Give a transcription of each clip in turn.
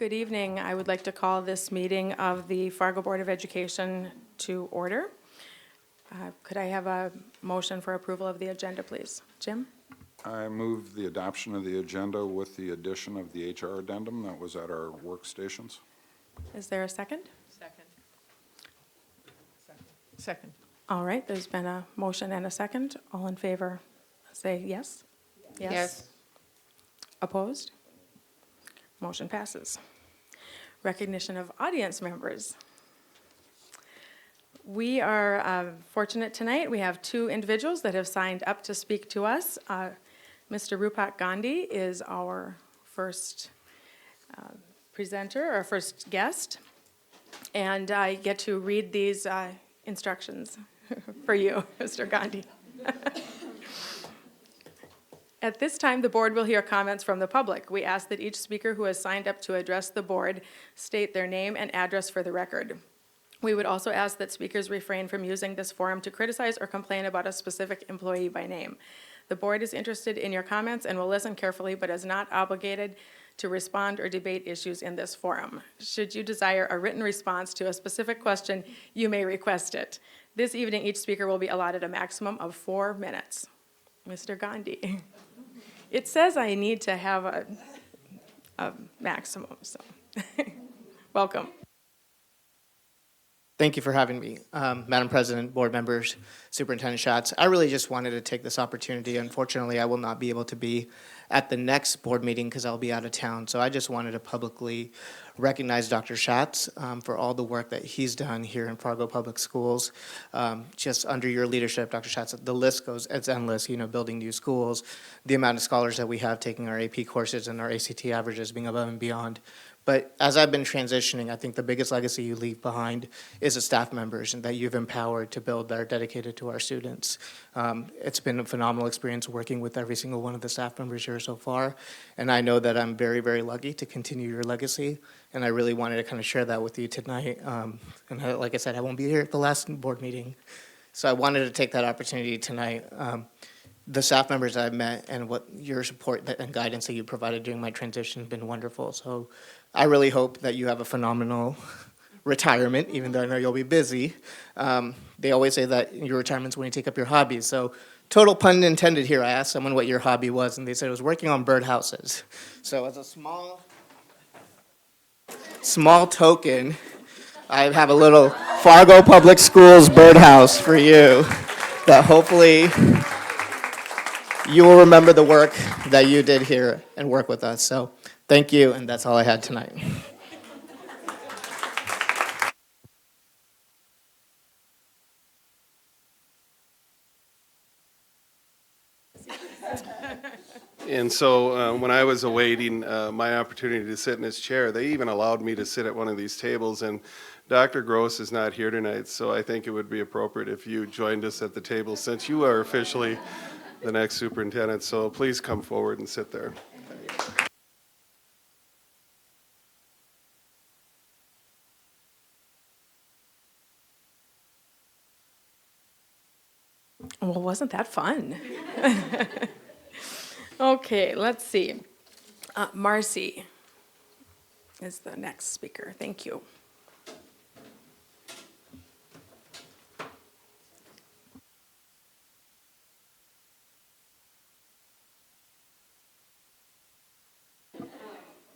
Good evening. I would like to call this meeting of the Fargo Board of Education to order. Could I have a motion for approval of the agenda, please? Jim? I move the adoption of the agenda with the addition of the HR addendum that was at our workstations. Is there a second? Second. All right, there's been a motion and a second. All in favor, say yes. Yes. Opposed? Motion passes. Recognition of audience members. We are fortunate tonight. We have two individuals that have signed up to speak to us. Mr. Rupak Gandhi is our first presenter, our first guest. And I get to read these instructions for you, Mr. Gandhi. At this time, the board will hear comments from the public. We ask that each speaker who has signed up to address the board state their name and address for the record. We would also ask that speakers refrain from using this forum to criticize or complain about a specific employee by name. The board is interested in your comments and will listen carefully, but is not obligated to respond or debate issues in this forum. Should you desire a written response to a specific question, you may request it. This evening, each speaker will be allotted a maximum of 4 minutes. Mr. Gandhi. It says I need to have a maximum, so welcome. Thank you for having me. Madam President, board members, Superintendent Schatz, I really just wanted to take this opportunity. Unfortunately, I will not be able to be at the next board meeting because I'll be out of town. So I just wanted to publicly recognize Dr. Schatz for all the work that he's done here in Fargo Public Schools. Just under your leadership, Dr. Schatz, the list goes, it's endless, building new schools, the amount of scholars that we have taking our AP courses and our ACT averages being above and beyond. But as I've been transitioning, I think the biggest legacy you leave behind is the staff members and that you've empowered to build that are dedicated to our students. It's been a phenomenal experience working with every single one of the staff members here so far. And I know that I'm very, very lucky to continue your legacy. And I really wanted to kind of share that with you tonight. And like I said, I won't be here at the last board meeting. So I wanted to take that opportunity tonight. The staff members I've met and what your support and guidance that you provided during my transition has been wonderful. So I really hope that you have a phenomenal retirement, even though I know you'll be busy. They always say that your retirement's when you take up your hobbies. So total pun intended here. I asked someone what your hobby was, and they said it was working on birdhouses. So as a small token, I have a little Fargo Public Schools birdhouse for you that hopefully you will remember the work that you did here and work with us. So thank you, and that's all I had tonight. And so when I was awaiting my opportunity to sit in his chair, they even allowed me to sit at one of these tables. And Dr. Gross is not here tonight, so I think it would be appropriate if you joined us at the table since you are officially the next superintendent. So please come forward and sit there. Well, wasn't that fun? Okay, let's see. Marcy is the next speaker. Thank you.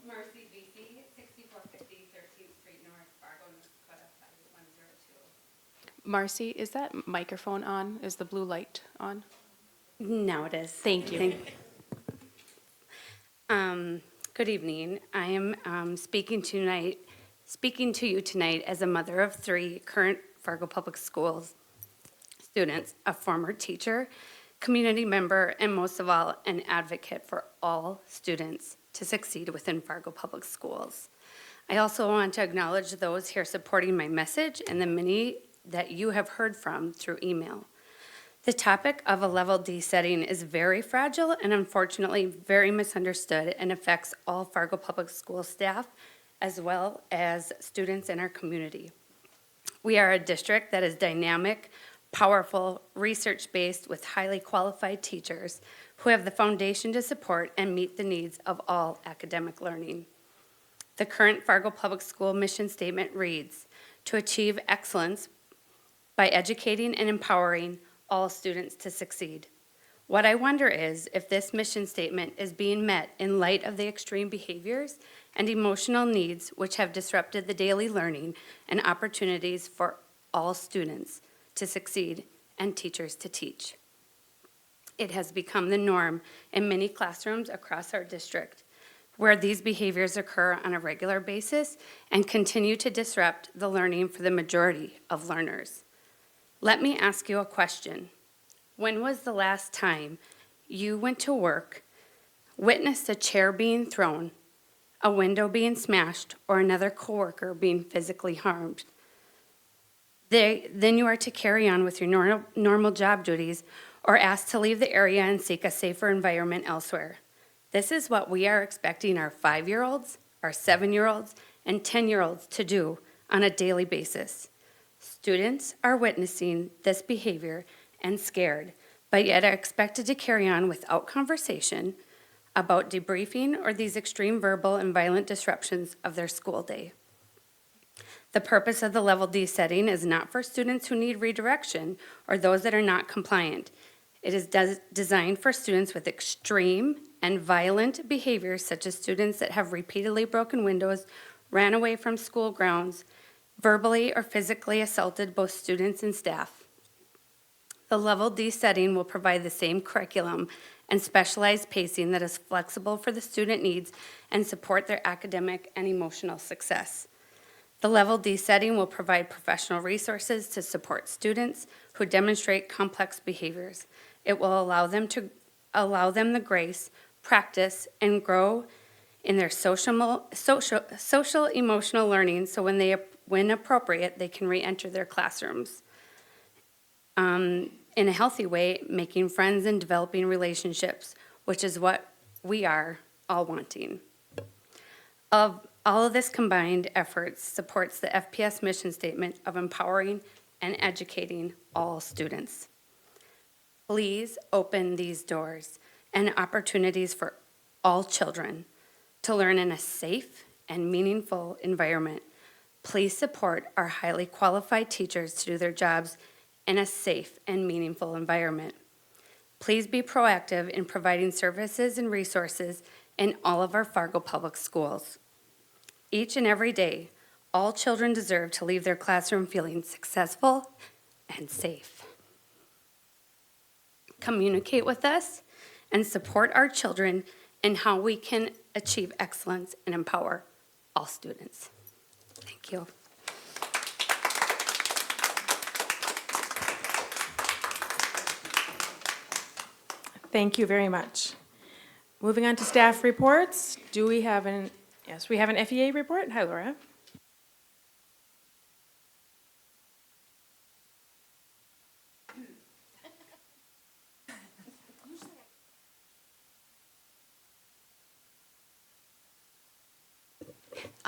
Marcy VC, 6450 13th Street North, Fargo, North Dakota, 58102. Marcy, is that microphone on? Is the blue light on? Now it is. Thank you. Good evening. I am speaking to you tonight as a mother of 3 current Fargo Public Schools students, a former teacher, community member, and most of all, an advocate for all students to succeed within Fargo Public Schools. I also want to acknowledge those here supporting my message and the many that you have heard from through email. The topic of a level D setting is very fragile and unfortunately very misunderstood and affects all Fargo Public School staff as well as students in our community. We are a district that is dynamic, powerful, research-based with highly qualified teachers who have the foundation to support and meet the needs of all academic learning. The current Fargo Public School mission statement reads, "To achieve excellence by educating and empowering all students to succeed." What I wonder is if this mission statement is being met in light of the extreme behaviors and emotional needs which have disrupted the daily learning and opportunities for all students to succeed and teachers to teach. It has become the norm in many classrooms across our district, where these behaviors occur on a regular basis and continue to disrupt the learning for the majority of learners. Let me ask you a question. When was the last time you went to work, witnessed a chair being thrown, a window being smashed, or another coworker being physically harmed? Then you are to carry on with your normal job duties or asked to leave the area and seek a safer environment elsewhere. This is what we are expecting our 5-year-olds, our 7-year-olds, and 10-year-olds to do on a daily basis. Students are witnessing this behavior and scared, but yet are expected to carry on without conversation about debriefing or these extreme verbal and violent disruptions of their school day. The purpose of the Level D setting is not for students who need redirection or those that are not compliant. It is designed for students with extreme and violent behaviors, such as students that have repeatedly broken windows, ran away from school grounds, verbally or physically assaulted both students and staff. The Level D setting will provide the same curriculum and specialized pacing that is flexible for the student needs and support their academic and emotional success. The Level D setting will provide professional resources to support students who demonstrate complex behaviors. It will allow them the grace, practice, and grow in their social emotional learning, so when appropriate, they can re-enter their classrooms in a healthy way, making friends and developing relationships, which is what we are all wanting. All of this combined efforts supports the FPS mission statement of empowering and educating all students. Please open these doors and opportunities for all children to learn in a safe and meaningful environment. Please support our highly qualified teachers to do their jobs in a safe and meaningful environment. Please be proactive in providing services and resources in all of our Fargo public schools. Each and every day, all children deserve to leave their classroom feeling successful and safe. Communicate with us and support our children in how we can achieve excellence and empower all students. Thank you. Thank you very much. Moving on to staff reports, we have an FEA report. Hi, Laura.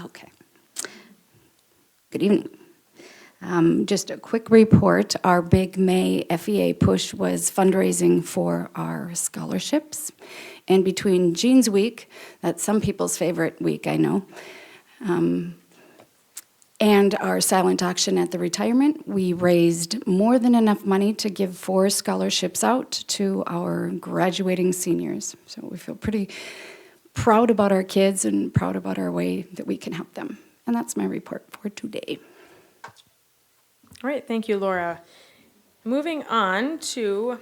Okay. Good evening. Just a quick report. Our big May FEA push was fundraising for our scholarships. And between Jean's Week, that's some people's favorite week, I know, and our silent auction at the retirement, we raised more than enough money to give 4 scholarships out to our graduating seniors. So we feel pretty proud about our kids and proud about our way that we can help them. And that's my report for today. All right, thank you, Laura. Moving on to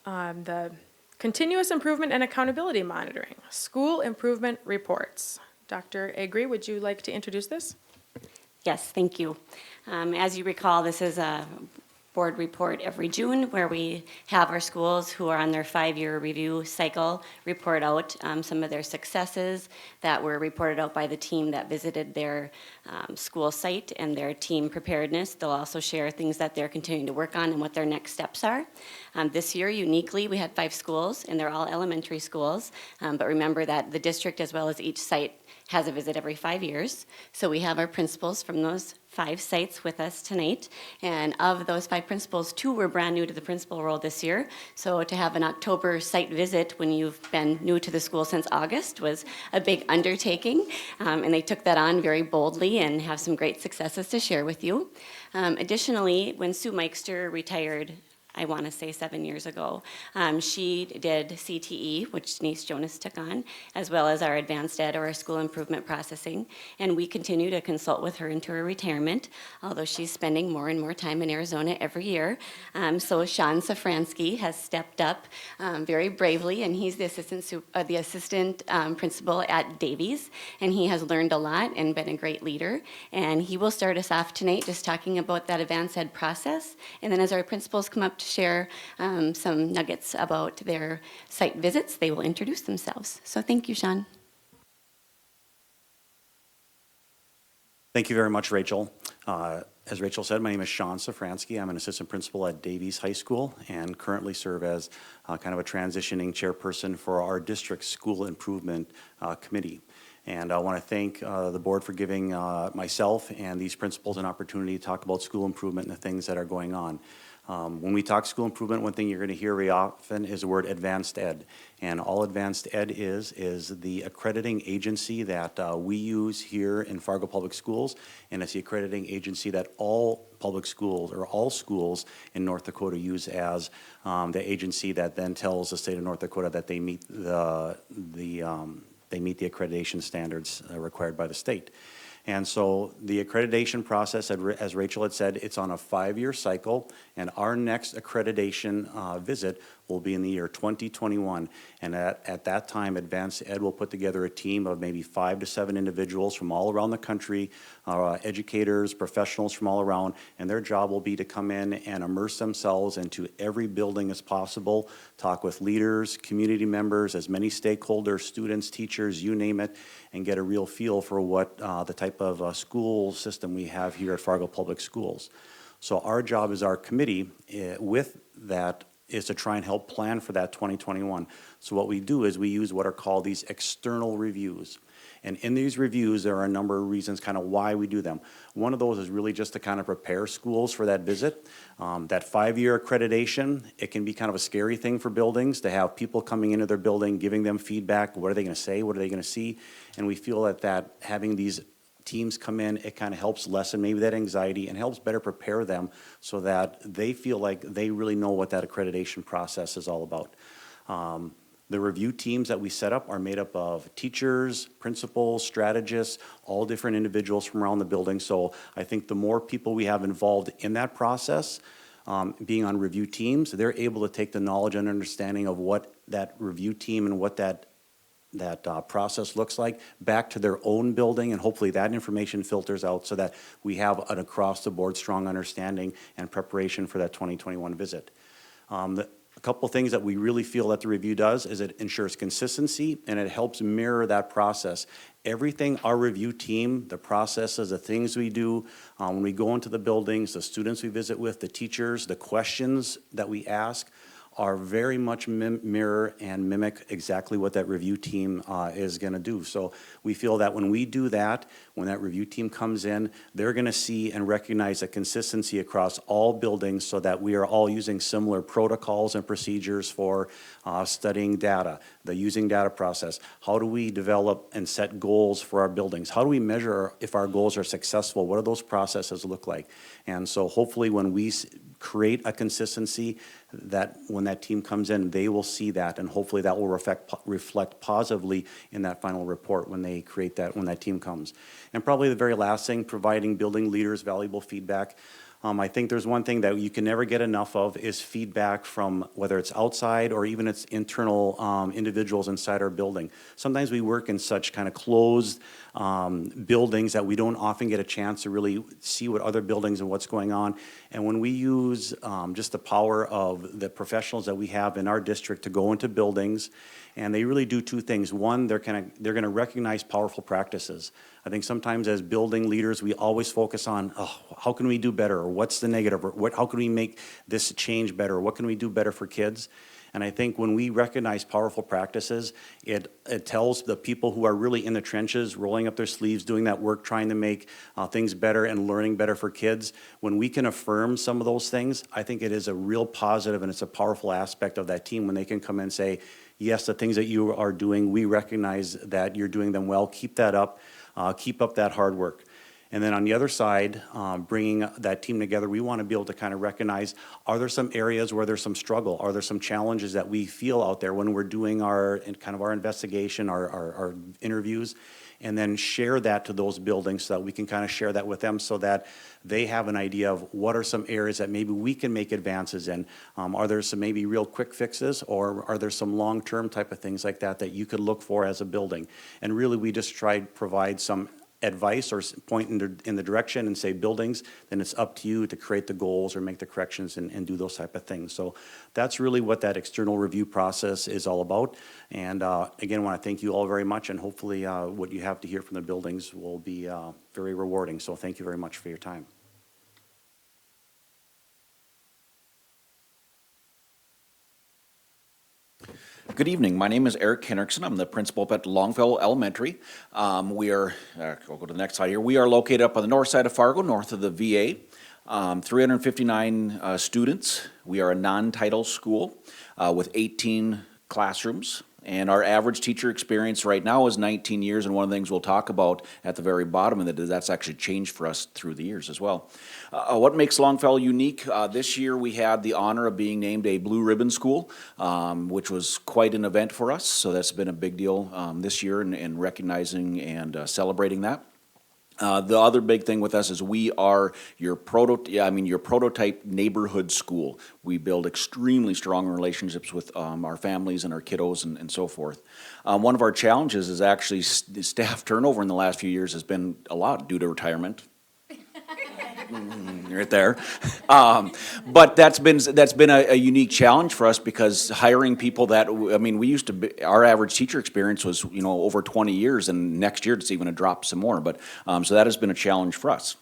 the continuous improvement and accountability monitoring, school improvement reports. Dr. Agri, would you like to introduce this? Yes, thank you. As you recall, this is a board report every June where we have our schools who are on their 5-year review cycle report out some of their successes that were reported out by the team that visited their school site and their team preparedness. They'll also share things that they're continuing to work on and what their next steps are. This year, uniquely, we had 5 schools, and they're all elementary schools. But remember that the district, as well as each site, has a visit every 5 years. So we have our principals from those 5 sites with us tonight. And of those 5 principals, 2 were brand new to the principal role this year. So to have an October site visit when you've been new to the school since August was a big undertaking. And they took that on very boldly and have some great successes to share with you. Additionally, when Sue Meister retired, I want to say 7 years ago. She did CTE, which Denise Jonas took on, as well as our advanced ed or our school improvement processing. And we continue to consult with her into her retirement, although she's spending more and more time in Arizona every year. So Sean Safransky has stepped up very bravely, and he's the assistant principal at Davies. And he has learned a lot and been a great leader. And he will start us off tonight just talking about that advanced ed process. And then as our principals come up to share some nuggets about their site visits, they will introduce themselves. So thank you, Sean. Thank you very much, Rachel. As Rachel said, my name is Sean Safransky. I'm an assistant principal at Davies High School and currently serve as kind of a transitioning chairperson for our district school improvement committee. And I want to thank the board for giving myself and these principals an opportunity to talk about school improvement and the things that are going on. When we talk school improvement, one thing you're going to hear very often is the word advanced ed. And all advanced ed is the accrediting agency that we use here in Fargo Public Schools, and it's the accrediting agency that all public schools or all schools in North Dakota use as the agency that then tells the state of North Dakota that they meet the accreditation standards required by the state. And so the accreditation process, as Rachel had said, it's on a 5-year cycle, and our next accreditation visit will be in the year 2021. And at that time, Advanced Ed will put together a team of maybe 5 to 7 individuals from all around the country, educators, professionals from all around, and their job will be to come in and immerse themselves into every building as possible, talk with leaders, community members, as many stakeholders, students, teachers, you name it, and get a real feel for what the type of school system we have here at Fargo Public Schools. So our job as our committee with that is to try and help plan for that 2021. So what we do is we use what are called these external reviews. And in these reviews, there are a number of reasons kind of why we do them. One of those is really just to kind of prepare schools for that visit. That 5-year accreditation, it can be kind of a scary thing for buildings to have people coming into their building, giving them feedback. What are they going to say? What are they going to see? And we feel that having these teams come in, it kind of helps lessen maybe that anxiety and helps better prepare them so that they feel like they really know what that accreditation process is all about. The review teams that we set up are made up of teachers, principals, strategists, all different individuals from around the building. So I think the more people we have involved in that process, being on review teams, they're able to take the knowledge and understanding of what that review team and what that process looks like back to their own building, and hopefully that information filters out so that we have an across-the-board strong understanding and preparation for that 2021 visit. A couple things that we really feel that the review does is it ensures consistency and it helps mirror that process. Everything our review team, the processes, the things we do, when we go into the buildings, the students we visit with, the teachers, the questions that we ask, are very much mirror and mimic exactly what that review team is going to do. So we feel that when we do that, when that review team comes in, they're going to see and recognize a consistency across all buildings so that we are all using similar protocols and procedures for studying data, the using data process. How do we develop and set goals for our buildings? How do we measure if our goals are successful? What do those processes look like? And so hopefully when we create a consistency, that when that team comes in, they will see that, and hopefully that will reflect positively in that final report when they create that, when that team comes. And probably the very last thing, providing building leaders valuable feedback. I think there's one thing that you can never get enough of is feedback from whether it's outside or even it's internal individuals inside our building. Sometimes we work in such kind of closed buildings that we don't often get a chance to really see what other buildings and what's going on. And when we use just the power of the professionals that we have in our district to go into buildings, and they really do two things. One, they're going to recognize powerful practices. I think sometimes as building leaders, we always focus on, oh, how can we do better, or what's the negative, or how can we make this change better, or what can we do better for kids? And I think when we recognize powerful practices, it tells the people who are really in the trenches, rolling up their sleeves, doing that work, trying to make things better and learning better for kids. When we can affirm some of those things, I think it is a real positive and it's a powerful aspect of that team when they can come in and say, yes, the things that you are doing, we recognize that you're doing them well. Keep that up. Keep up that hard work. And then on the other side, bringing that team together, we want to be able to kind of recognize, are there some areas where there's some struggle? Are there some challenges that we feel out there when we're doing our investigation, our interviews? And then share that to those buildings so that we can kind of share that with them so that they have an idea of what are some areas that maybe we can make advances in. Are there some maybe real quick fixes, or are there some long-term type of things like that that you could look for as a building? And really, we just try to provide some advice or point in the direction and say buildings, then it's up to you to create the goals or make the corrections and do those type of things. So that's really what that external review process is all about. And again, I want to thank you all very much, and hopefully what you have to hear from the buildings will be very rewarding. So thank you very much for your time. Good evening. My name is Eric Henriksen. I'm the principal up at Longfellow Elementary. I'll go to the next slide here. We are located up on the north side of Fargo, north of the VA. 359 students. We are a non-title school with 18 classrooms. And our average teacher experience right now is 19 years, and one of the things we'll talk about at the very bottom of it is that's actually changed for us through the years as well. What makes Longfellow unique? This year we had the honor of being named a Blue Ribbon School, which was quite an event for us, so that's been a big deal this year in recognizing and celebrating that. The other big thing with us is we are your prototype neighborhood school. We build extremely strong relationships with our families and our kiddos and so forth. One of our challenges is actually staff turnover in the last few years has been a lot due to retirement. Right there. But that's been a unique challenge for us because hiring people that, we used to be, our average teacher experience was, over 20 years, and next year it's even a drop some more. But, so that has been a challenge for us.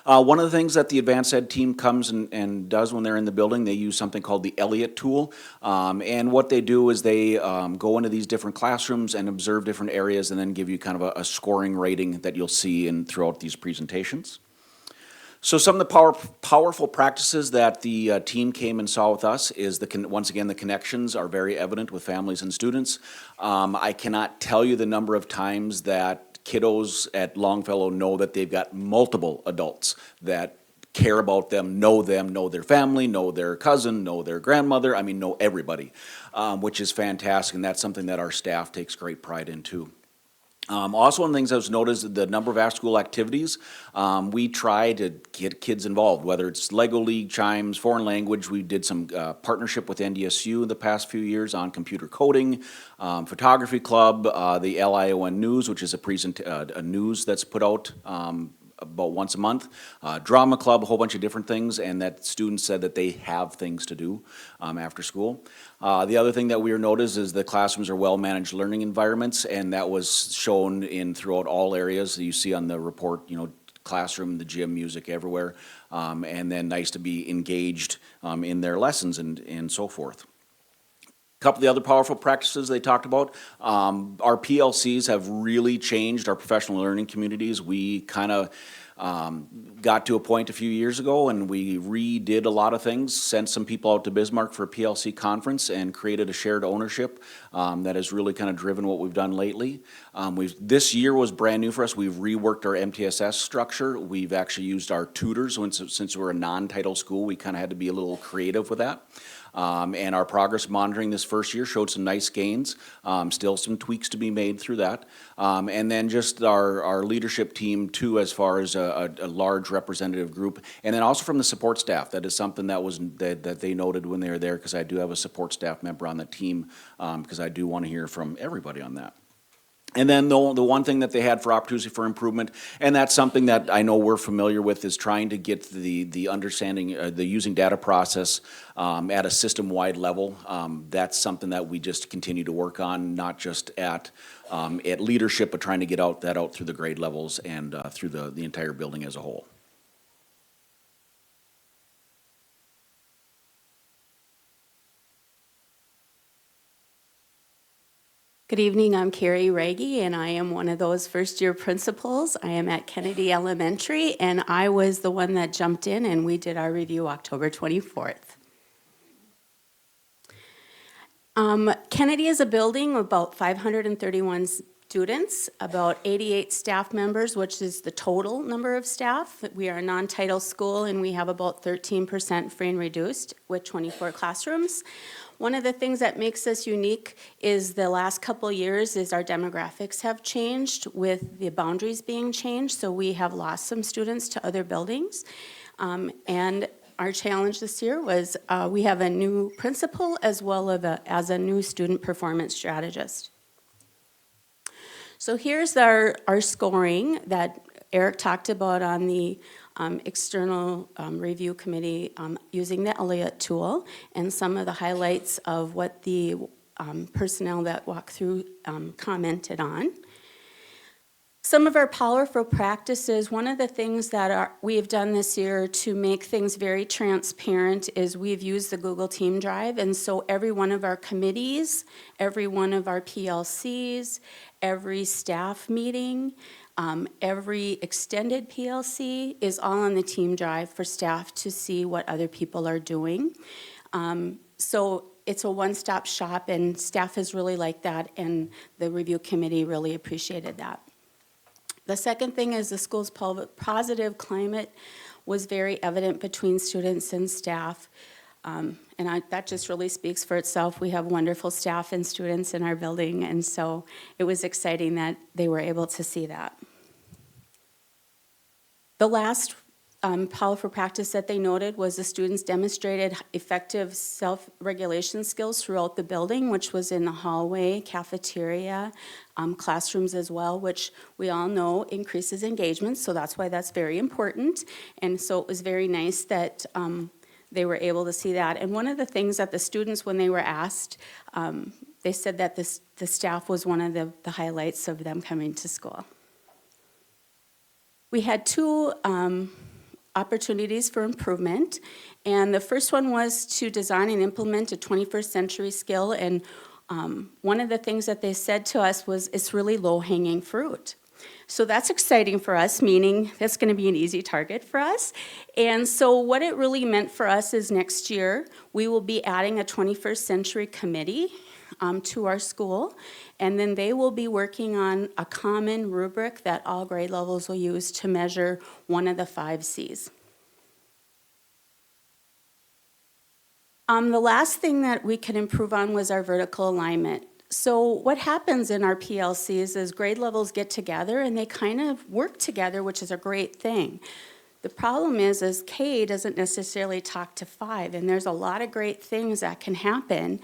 One of the things that the advanced ed team comes and does when they're in the building, they use something called the Elliott tool. And what they do is they go into these different classrooms and observe different areas and then give you kind of a scoring rating that you'll see throughout these presentations. So some of the powerful practices that the team came and saw with us is, once again, the connections are very evident with families and students. I cannot tell you the number of times that kiddos at Longfellow know that they've got multiple adults that care about them, know their family, know their cousin, know their grandmother, know everybody, which is fantastic, and that's something that our staff takes great pride in too. Also, one of the things I was noticed is the number of after-school activities. We try to get kids involved, whether it's Lego League, chimes, foreign language. We did some partnership with NDSU in the past few years on computer coding, photography club, the LION News, which is a news that's put out about once a month, drama club, a whole bunch of different things, and that students said that they have things to do after school. The other thing that we noticed is the classrooms are well-managed learning environments, and that was shown throughout all areas that you see on the report, classroom, the gym, music, everywhere, and then nice to be engaged in their lessons and so forth. A couple of the other powerful practices they talked about, our PLCs have really changed our professional learning communities. We kind of got to a point a few years ago and we redid a lot of things, sent some people out to Bismarck for a PLC conference and created a shared ownership that has really kind of driven what we've done lately. This year was brand new for us. We've reworked our MTSS structure. We've actually used our tutors. Since we're a non-title school, we kind of had to be a little creative with that. And our progress monitoring this first year showed some nice gains, still some tweaks to be made through that. And then just our leadership team too, as far as a large representative group. And then also from the support staff, that is something that they noted when they were there, because I do have a support staff member on the team, because I do want to hear from everybody on that. And then the one thing that they had for opportunity for improvement, and that's something that I know we're familiar with, is trying to get the understanding, the using data process at a system-wide level. That's something that we just continue to work on, not just at leadership, but trying to get that out through the grade levels and through the entire building as a whole. Good evening, I'm Carrie Raggy, and I am one of those first-year principals. I am at Kennedy Elementary, and I was the one that jumped in, and we did our review October 24th. Kennedy is a building of about 531 students, about 88 staff members, which is the total number of staff. We are a non-title school, and we have about 13% free and reduced with 24 classrooms. One of the things that makes us unique is the last couple years is our demographics have changed with the boundaries being changed, so we have lost some students to other buildings. And our challenge this year was we have a new principal as well as a new student performance strategist. So here's our scoring that Eric talked about on the external review committee using the Elliott tool, and some of the highlights of what the personnel that walked through commented on. Some of our powerful practices, one of the things that we have done this year to make things very transparent is we've used the Google Team Drive, and so every one of our committees, every one of our PLCs, every staff meeting, every extended PLC is all on the Team Drive for staff to see what other people are doing. So it's a one-stop shop, and staff has really liked that, and the review committee really appreciated that. The second thing is the school's positive climate was very evident between students and staff. That just really speaks for itself. We have wonderful staff and students in our building, and so it was exciting that they were able to see that. The last powerful practice that they noted was the students demonstrated effective self-regulation skills throughout the building, which was in the hallway, cafeteria, classrooms as well, which we all know increases engagement, so that's why that's very important. And so it was very nice that they were able to see that. And one of the things that the students, when they were asked, they said that the staff was one of the highlights of them coming to school. We had two opportunities for improvement, and the first one was to design and implement a 21st century skill, and one of the things that they said to us was it's really low-hanging fruit. So that's exciting for us, meaning that's going to be an easy target for us. And so what it really meant for us is next year we will be adding a 21st century committee to our school, and then they will be working on a common rubric that all grade levels will use to measure one of the 5 C's. The last thing that we could improve on was our vertical alignment. So what happens in our PLCs is grade levels get together and they kind of work together, which is a great thing. The problem is K doesn't necessarily talk to 5, and there's a lot of great things that can happen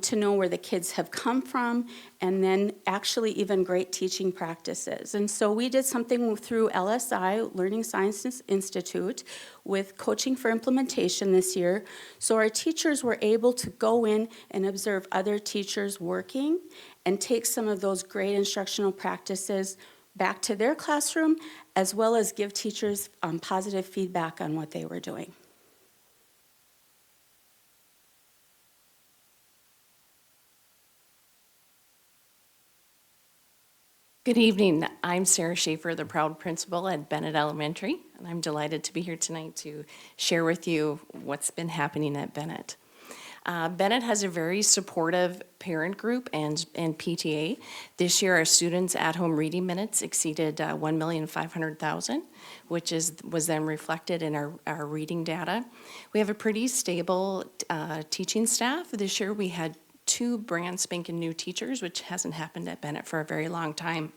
to know where the kids have come from, and then actually even great teaching practices. And so we did something through LSI, Learning Sciences Institute, with Coaching for Implementation this year. So our teachers were able to go in and observe other teachers working and take some of those great instructional practices back to their classroom, as well as give teachers positive feedback on what they were doing. Good evening. I'm Sarah Schaefer, the proud principal at Bennett Elementary, and I'm delighted to be here tonight to share with you what's been happening at Bennett. Bennett has a very supportive parent group and PTA. This year, our students' at-home reading minutes exceeded 1,500,000, which was then reflected in our reading data. We have a pretty stable teaching staff. This year, we had 2 brand spanking new teachers, which hasn't happened at Bennett for a very long time.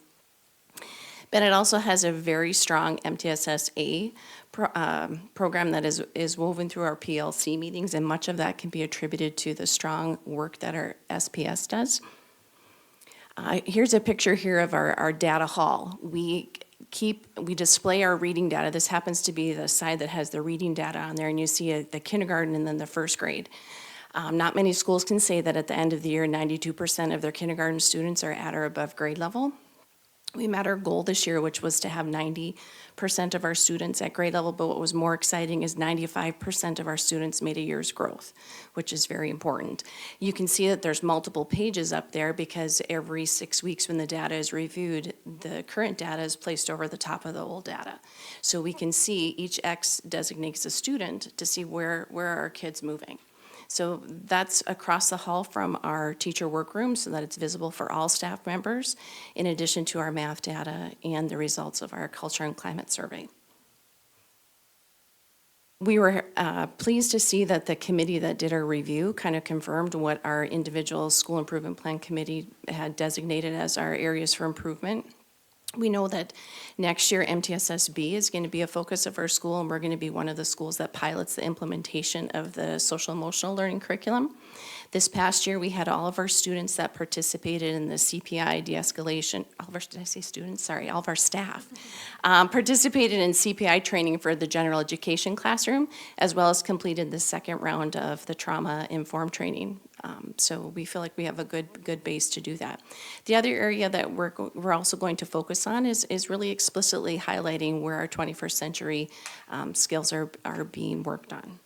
Bennett also has a very strong MTSS-A program that is woven through our PLC meetings, and much of that can be attributed to the strong work that our SPS does. Here's a picture here of our data hall. We display our reading data. This happens to be the side that has the reading data on there, and you see the kindergarten and then the first grade. Not many schools can say that at the end of the year, 92% of their kindergarten students are at or above grade level. We met our goal this year, which was to have 90% of our students at grade level, but what was more exciting is 95% of our students made a year's growth, which is very important. You can see that there's multiple pages up there because every 6 weeks when the data is reviewed, the current data is placed over the top of the old data. So we can see each X designates a student to see where are our kids moving. So that's across the hall from our teacher workroom so that it's visible for all staff members, in addition to our math data and the results of our culture and climate survey. We were pleased to see that the committee that did our review kind of confirmed what our individual school improvement plan committee had designated as our areas for improvement. We know that next year MTSSB is going to be a focus of our school, and we're going to be one of the schools that pilots the implementation of the social emotional learning curriculum. This past year, we had all of our students that participated in the CPI de-escalation, did I say students? Sorry, all of our staff participated in CPI training for the general education classroom, as well as completed the second round of the trauma-informed training. So we feel like we have a good base to do that. The other area that we're also going to focus on is really explicitly highlighting where our 21st century skills are being worked on.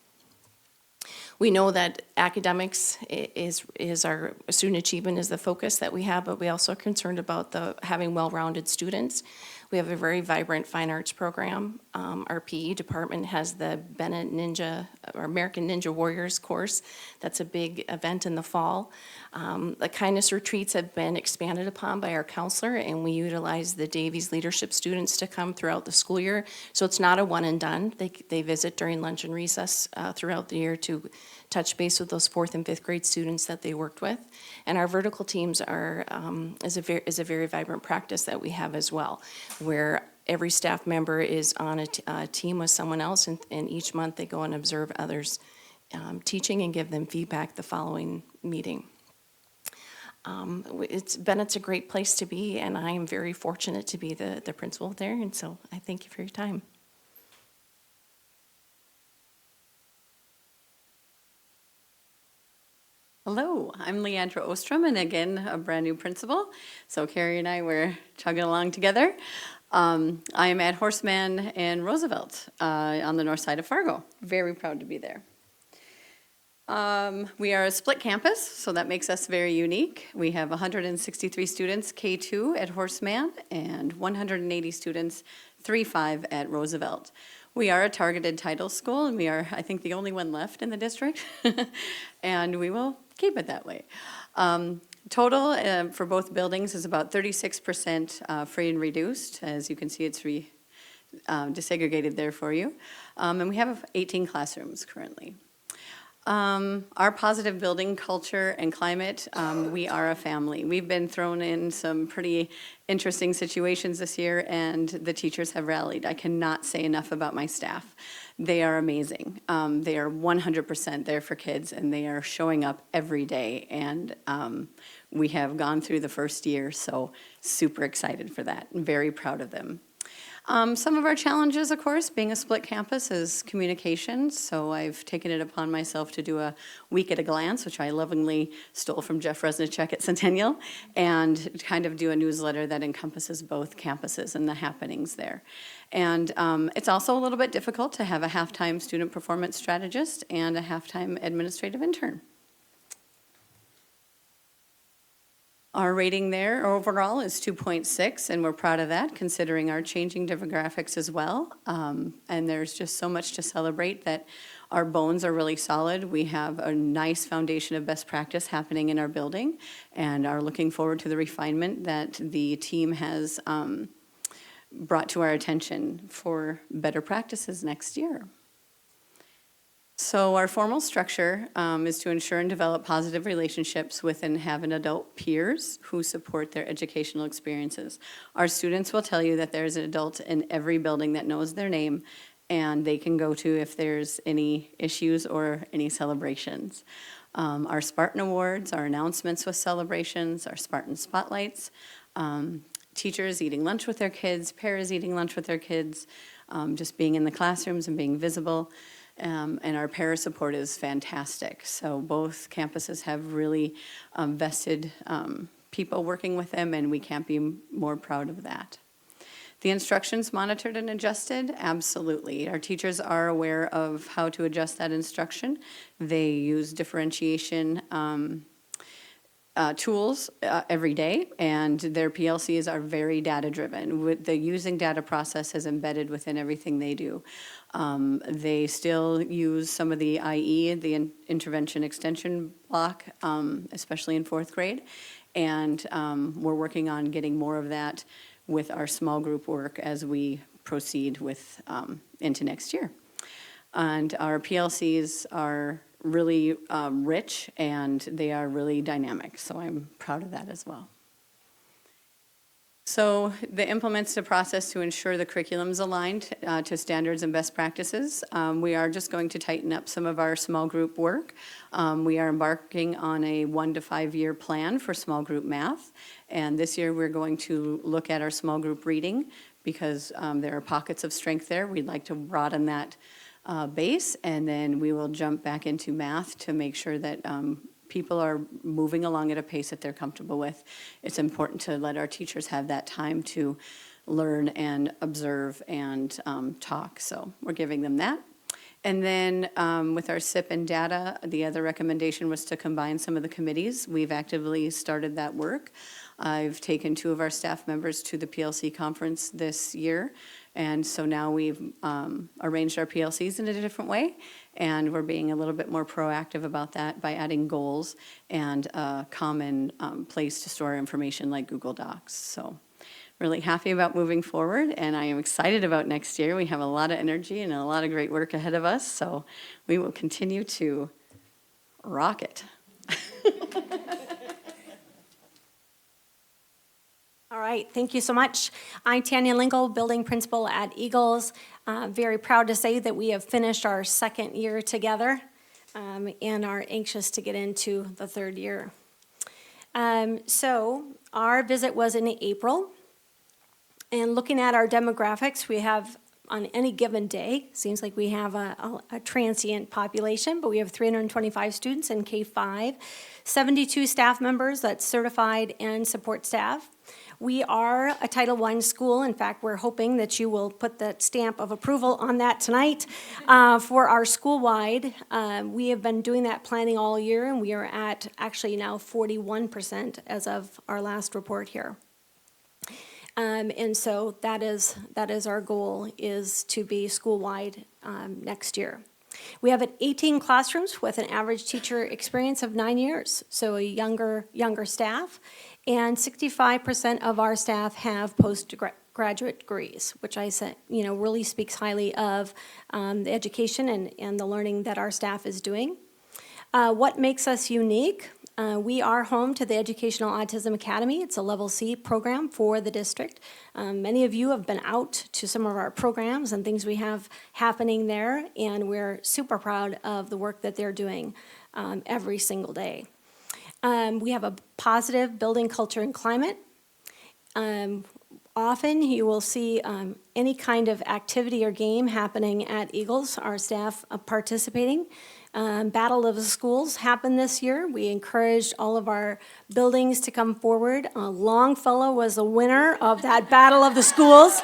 We know that academics is our student achievement is the focus that we have, but we also are concerned about having well-rounded students. We have a very vibrant fine arts program. Our PE department has the Bennett Ninja, or American Ninja Warriors course. That's a big event in the fall. The kindness retreats have been expanded upon by our counselor, and we utilize the Davies leadership students to come throughout the school year. So it's not a one and done. They visit during lunch and recess throughout the year to touch base with those 4th and 5th grade students that they worked with. And our vertical teams is a very vibrant practice that we have as well, where every staff member is on a team with someone else, and each month they go and observe others teaching and give them feedback the following meeting. Bennett's a great place to be, and I am very fortunate to be the principal there, and so I thank you for your time. Hello, I'm Leandra Ostrom, and again, a brand new principal. So Carrie and I were chugging along together. I am at Horseman and Roosevelt on the north side of Fargo. Very proud to be there. We are a split campus, so that makes us very unique. We have 163 students K2 at Horseman and 180 students 3-5 at Roosevelt. We are a targeted title school, and we are, I think, the only one left in the district, and we will keep it that way. Total for both buildings is about 36% free and reduced. As you can see, it's desegregated there for you. And we have 18 classrooms currently. Our positive building culture and climate, we are a family. We've been thrown in some pretty interesting situations this year, and the teachers have rallied. I cannot say enough about my staff. They are amazing. They are 100% there for kids, and they are showing up every day. And we have gone through the first year, so super excited for that and very proud of them. Some of our challenges, of course, being a split campus, is communication. So I've taken it upon myself to do a week at a glance, which I lovingly stole from Jeff Resnichek at Centennial, and kind of do a newsletter that encompasses both campuses and the happenings there. And it's also a little bit difficult to have a half-time student performance strategist and a half-time administrative intern. Our rating there overall is 2.6, and we're proud of that, considering our changing demographics as well. And there's just so much to celebrate that our bones are really solid. We have a nice foundation of best practice happening in our building, and are looking forward to the refinement that the team has brought to our attention for better practices next year. So our formal structure is to ensure and develop positive relationships with and have an adult peers who support their educational experiences. Our students will tell you that there's an adult in every building that knows their name, and they can go to if there's any issues or any celebrations. Our Spartan Awards, our announcements with celebrations, our Spartan Spotlights, teachers eating lunch with their kids, paras eating lunch with their kids, just being in the classrooms and being visible. And our para support is fantastic. So both campuses have really vested people working with them, and we can't be more proud of that. The instruction's monitored and adjusted? Absolutely. Our teachers are aware of how to adjust that instruction. They use differentiation tools every day, and their PLCs are very data-driven. With the using data process is embedded within everything they do. They still use some of the IE, the intervention extension block, especially in fourth grade, and we're working on getting more of that with our small group work as we proceed with into next year. And our PLCs are really rich, and they are really dynamic, so I'm proud of that as well. So the implements the process to ensure the curriculum's aligned to standards and best practices. We are just going to tighten up some of our small group work. We are embarking on a 1 to 5 year plan for small group math. And this year we're going to look at our small group reading because there are pockets of strength there. We'd like to broaden that base, and then we will jump back into math to make sure that people are moving along at a pace that they're comfortable with. It's important to let our teachers have that time to learn and observe and talk, so we're giving them that. And then with our SIP and data, the other recommendation was to combine some of the committees. We've actively started that work. I've taken 2 of our staff members to the PLC conference this year, and so now we've arranged our PLCs in a different way, and we're being a little bit more proactive about that by adding goals and a common place to store information like Google Docs. So really happy about moving forward, and I am excited about next year. We have a lot of energy and a lot of great work ahead of us, so we will continue to rock it. All right, thank you so much. I'm Tanya Lingle, building principal at Eagles. Very proud to say that we have finished our 2nd year together and are anxious to get into the 3rd year. So our visit was in April, and looking at our demographics, we have on any given day, seems like we have a transient population, but we have 325 students in K-5, 72 staff members that's certified and support staff. We are a Title I school. In fact, we're hoping that you will put that stamp of approval on that tonight for our school-wide. We have been doing that planning all year, and we are at actually now 41% as of our last report here. And so that is our goal, is to be school-wide next year. We have 18 classrooms with an average teacher experience of 9 years, so a younger staff, and 65% of our staff have postgraduate degrees, which I said, really speaks highly of the education and the learning that our staff is doing. What makes us unique? We are home to the Educational Autism Academy. It's a Level C program for the district. Many of you have been out to some of our programs and things we have happening there, and we're super proud of the work that they're doing every single day. We have a positive building culture and climate. Often you will see any kind of activity or game happening at Eagles, our staff participating. Battle of the Schools happened this year. We encouraged all of our buildings to come forward. Longfellow was the winner of that Battle of the Schools.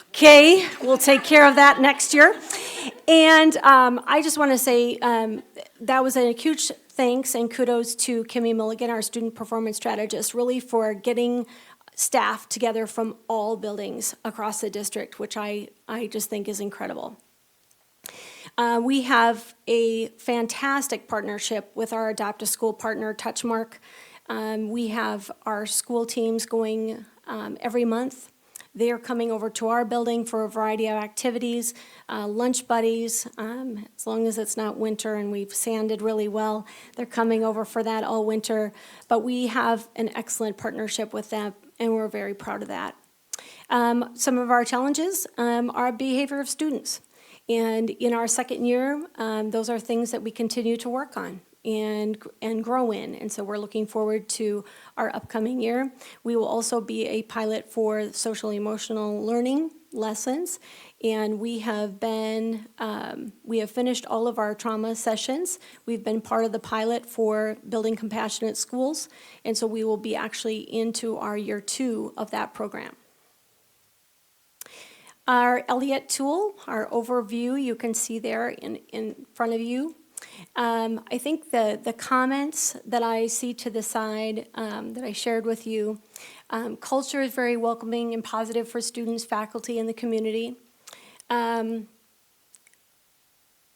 Okay, we'll take care of that next year. And I just want to say that was a huge thanks and kudos to Kimmy Milligan, our student performance strategist, really for getting staff together from all buildings across the district, which I just think is incredible. We have a fantastic partnership with our Adopt a School partner, Touchmark. We have our school teams going every month. They are coming over to our building for a variety of activities, lunch buddies, as long as it's not winter and we've sanded really well. They're coming over for that all winter. But we have an excellent partnership with them, and we're very proud of that. Some of our challenges are behavior of students. And in our 2nd year, those are things that we continue to work on and grow in. And so we're looking forward to our upcoming year. We will also be a pilot for social emotional learning lessons, and we have finished all of our trauma sessions. We've been part of the pilot for building compassionate schools, and so we will be actually into our year 2 of that program. Our Elliott tool, our overview, you can see there in front of you. I think the comments that I see to the side that I shared with you, culture is very welcoming and positive for students, faculty, and the community.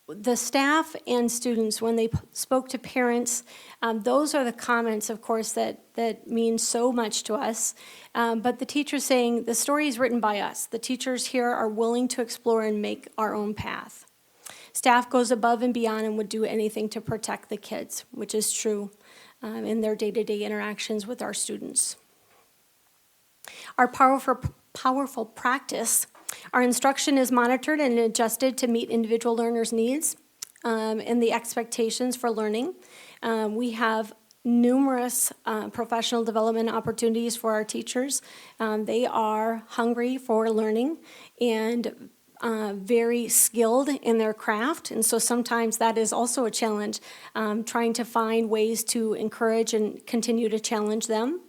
The staff and students, when they spoke to parents, those are the comments, of course, that mean so much to us. But the teachers saying, the story is written by us. The teachers here are willing to explore and make our own path. Staff goes above and beyond and would do anything to protect the kids, which is true in their day-to-day interactions with our students. Our powerful practice, our instruction is monitored and adjusted to meet individual learners' needs and the expectations for learning. We have numerous professional development opportunities for our teachers. They are hungry for learning and very skilled in their craft, and so sometimes that is also a challenge, trying to find ways to encourage and continue to challenge them.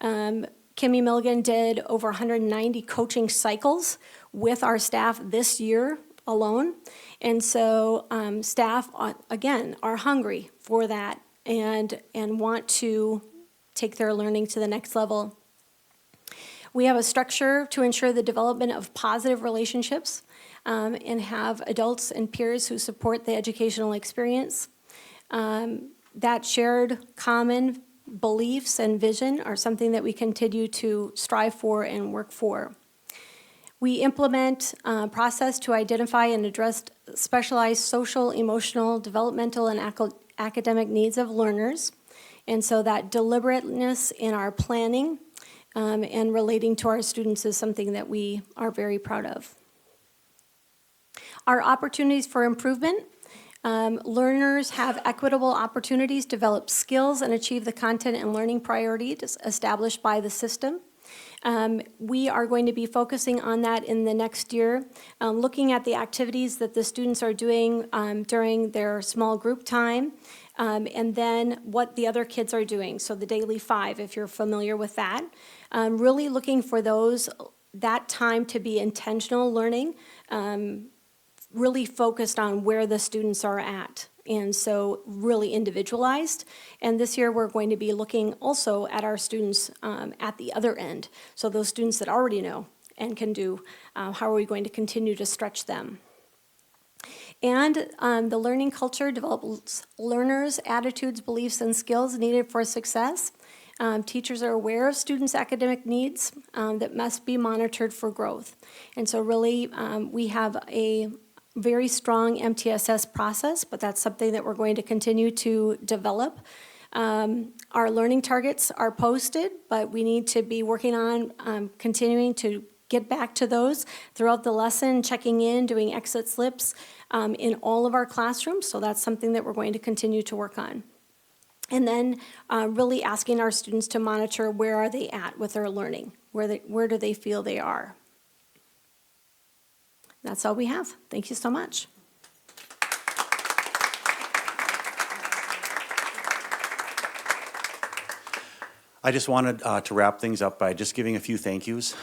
Kimmy Milligan did over 190 coaching cycles with our staff this year alone, and so staff, again, are hungry for that and want to take their learning to the next level. We have a structure to ensure the development of positive relationships and have adults and peers who support the educational experience. That shared common beliefs and vision are something that we continue to strive for and work for. We implement a process to identify and address specialized social, emotional, developmental, and academic needs of learners. And so that deliberateness in our planning and relating to our students is something that we are very proud of. Our opportunities for improvement. Learners have equitable opportunities to develop skills and achieve the content and learning priorities established by the system. We are going to be focusing on that in the next year, looking at the activities that the students are doing during their small group time, and then what the other kids are doing. So the Daily 5, if you're familiar with that. Really looking for that time to be intentional learning, really focused on where the students are at, and so really individualized. And this year we're going to be looking also at our students at the other end. So those students that already know and can do, how are we going to continue to stretch them? And the learning culture develops learners' attitudes, beliefs, and skills needed for success. Teachers are aware of students' academic needs that must be monitored for growth. And so really we have a very strong MTSS process, but that's something that we're going to continue to develop. Our learning targets are posted, but we need to be working on continuing to get back to those throughout the lesson, checking in, doing exit slips in all of our classrooms. So that's something that we're going to continue to work on. And then really asking our students to monitor where are they at with their learning, where do they feel they are. That's all we have. Thank you so much. I just wanted to wrap things up by just giving a few thank yous.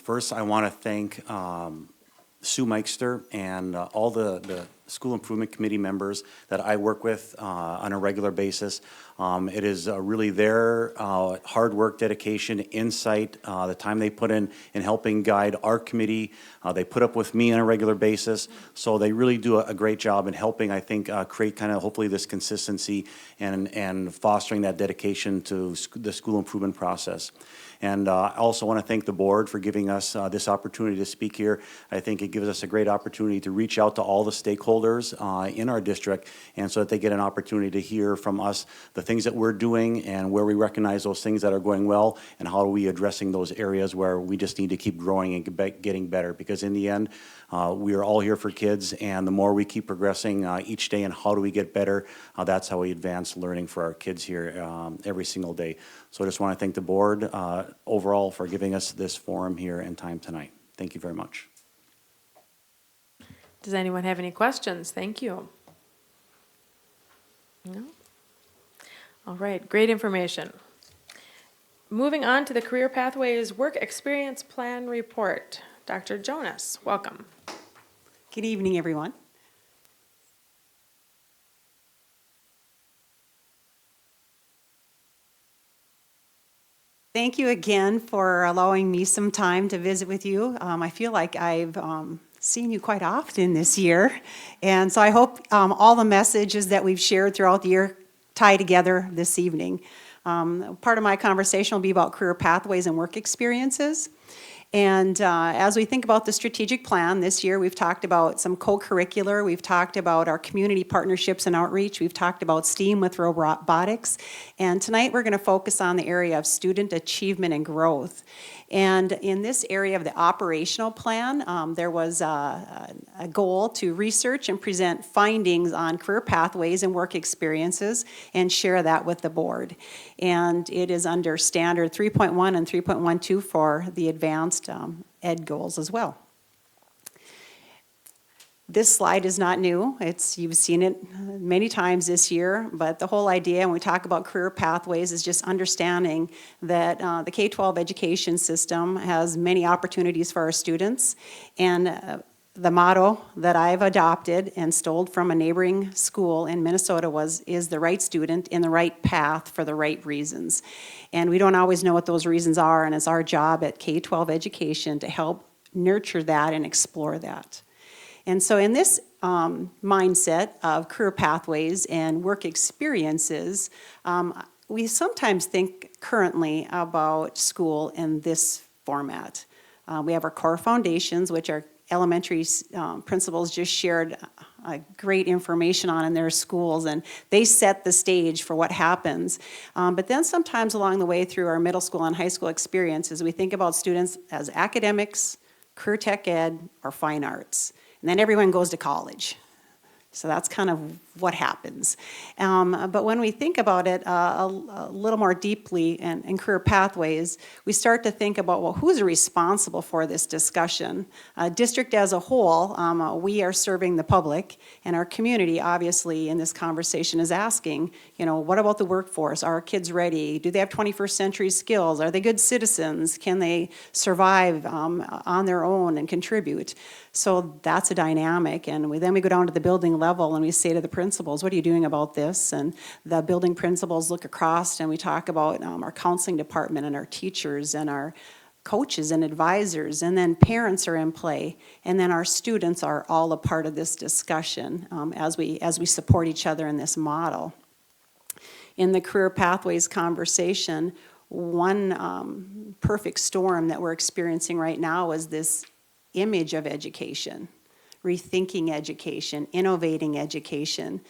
First, I want to thank Sue Meister and all the School Improvement Committee members that I work with on a regular basis. It is really their hard work, dedication, insight, the time they put in helping guide our committee. They put up with me on a regular basis, so they really do a great job in helping, I think, create kind of hopefully this consistency and fostering that dedication to the school improvement process. And I also want to thank the board for giving us this opportunity to speak here. I think it gives us a great opportunity to reach out to all the stakeholders in our district, and so that they get an opportunity to hear from us the things that we're doing and where we recognize those things that are going well, and how are we addressing those areas where we just need to keep growing and getting better. Because in the end, we are all here for kids, and the more we keep progressing each day and how do we get better, that's how we advance learning for our kids here every single day. So I just want to thank the board overall for giving us this forum here and time tonight. Thank you very much. Does anyone have any questions? Thank you. No? All right, great information. Moving on to the Career Pathways Work Experience Plan Report. Dr. Jonas, welcome. Good evening, everyone. Thank you again for allowing me some time to visit with you. I feel like I've seen you quite often this year, and so I hope all the messages that we've shared throughout the year tie together this evening. Part of my conversation will be about career pathways and work experiences. And as we think about the strategic plan this year, we've talked about some co-curricular, we've talked about our community partnerships and outreach, we've talked about STEAM with robotics, and tonight we're going to focus on the area of student achievement and growth. And in this area of the operational plan, there was a goal to research and present findings on career pathways and work experiences and share that with the board. And it is under standard 3.1 and 3.12 for the advanced ed goals as well. This slide is not new. You've seen it many times this year, but the whole idea when we talk about career pathways is just understanding that the K-12 education system has many opportunities for our students, and the motto that I've adopted and stole from a neighboring school in Minnesota is the right student in the right path for the right reasons. And we don't always know what those reasons are, and it's our job at K-12 education to help nurture that and explore that. And so in this mindset of career pathways and work experiences, we sometimes think currently about school in this format. We have our core foundations, which our elementary principals just shared great information on in their schools, and they set the stage for what happens. But then sometimes along the way through our middle school and high school experiences, we think about students as academics, career tech ed, or fine arts. And then everyone goes to college. So that's kind of what happens. But when we think about it a little more deeply in career pathways, we start to think about, well, who's responsible for this discussion? District as a whole, we are serving the public, and our community, obviously, in this conversation is asking, what about the workforce? Are our kids ready? Do they have 21st century skills? Are they good citizens? Can they survive on their own and contribute? So that's a dynamic, and then we go down to the building level and we say to the principals, what are you doing about this? And the building principals look across and we talk about our counseling department and our teachers and our coaches and advisors, and then parents are in play, and then our students are all a part of this discussion as we support each other in this model. In the career pathways conversation, one perfect storm that we're experiencing right now is this image of education, rethinking education, innovating education.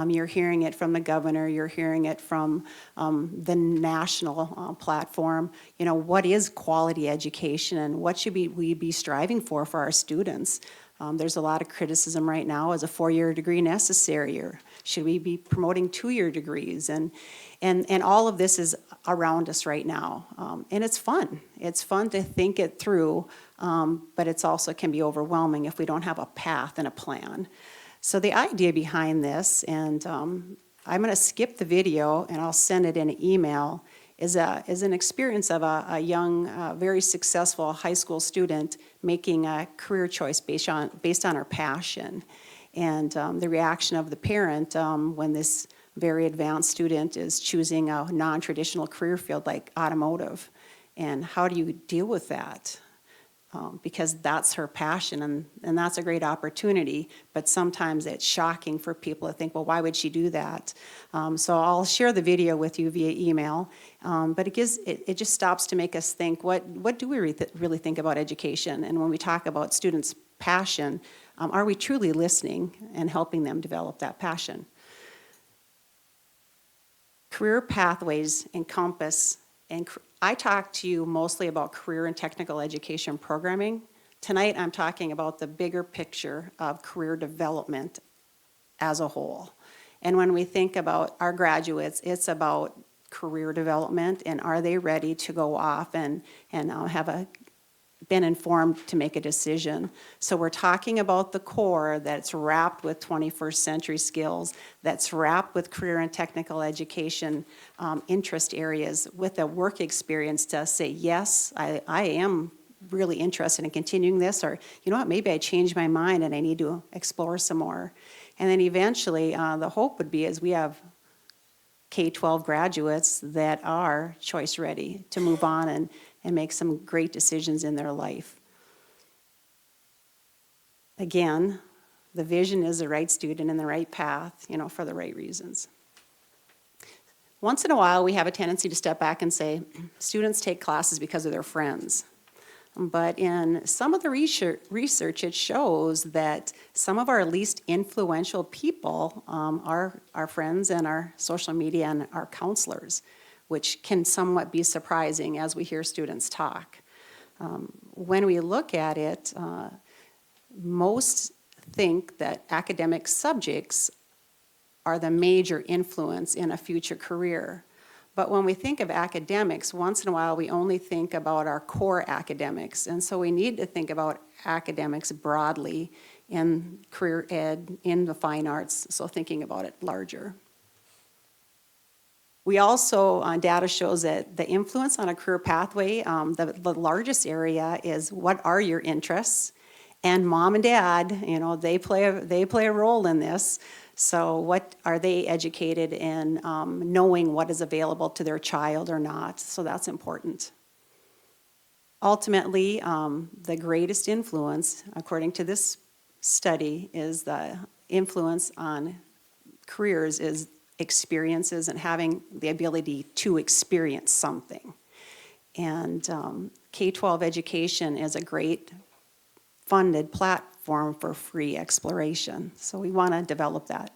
You're hearing it from the governor, you're hearing it from the national platform. What is quality education and what should we be striving for our students? There's a lot of criticism right now. Is a 4-year degree necessary, or should we be promoting 2-year degrees? And all of this is around us right now. And it's fun. It's fun to think it through, but it's also can be overwhelming if we don't have a path and a plan. So the idea behind this, and I'm going to skip the video and I'll send it in an email, is an experience of a young, very successful high school student making a career choice based on her passion. And the reaction of the parent when this very advanced student is choosing a non-traditional career field like automotive. And how do you deal with that? Because that's her passion, and that's a great opportunity, but sometimes it's shocking for people to think, well, why would she do that? So I'll share the video with you via email, but it just stops to make us think, what do we really think about education? And when we talk about students' passion, are we truly listening and helping them develop that passion? Career pathways encompass, and I talk to you mostly about career and technical education programming. Tonight I'm talking about the bigger picture of career development as a whole. And when we think about our graduates, it's about career development and are they ready to go off and have a been informed to make a decision. So we're talking about the core that's wrapped with 21st century skills, that's wrapped with career and technical education interest areas, with a work experience to say, yes, I am really interested in continuing this, or you know what, maybe I changed my mind and I need to explore some more. And then eventually, the hope would be is we have K-12 graduates that are choice ready to move on and make some great decisions in their life. Again, the vision is the right student in the right path, you know, for the right reasons. Once in a while, we have a tendency to step back and say, students take classes because of their friends. But in some of the research, it shows that some of our least influential people are our friends and our social media and our counselors, which can somewhat be surprising as we hear students talk. When we look at it, most think that academic subjects are the major influence in a future career. But when we think of academics, once in a while we only think about our core academics. And so we need to think about academics broadly in career ed, in the fine arts, so thinking about it larger. We also, data shows that the influence on a career pathway, the largest area is what are your interests? And mom and dad, you know, they play a role in this. So what are they educated in knowing what is available to their child or not? So that's important. Ultimately, the greatest influence, according to this study, is the influence on careers is experiences and having the ability to experience something. And K-12 education is a great funded platform for free exploration. So we want to develop that.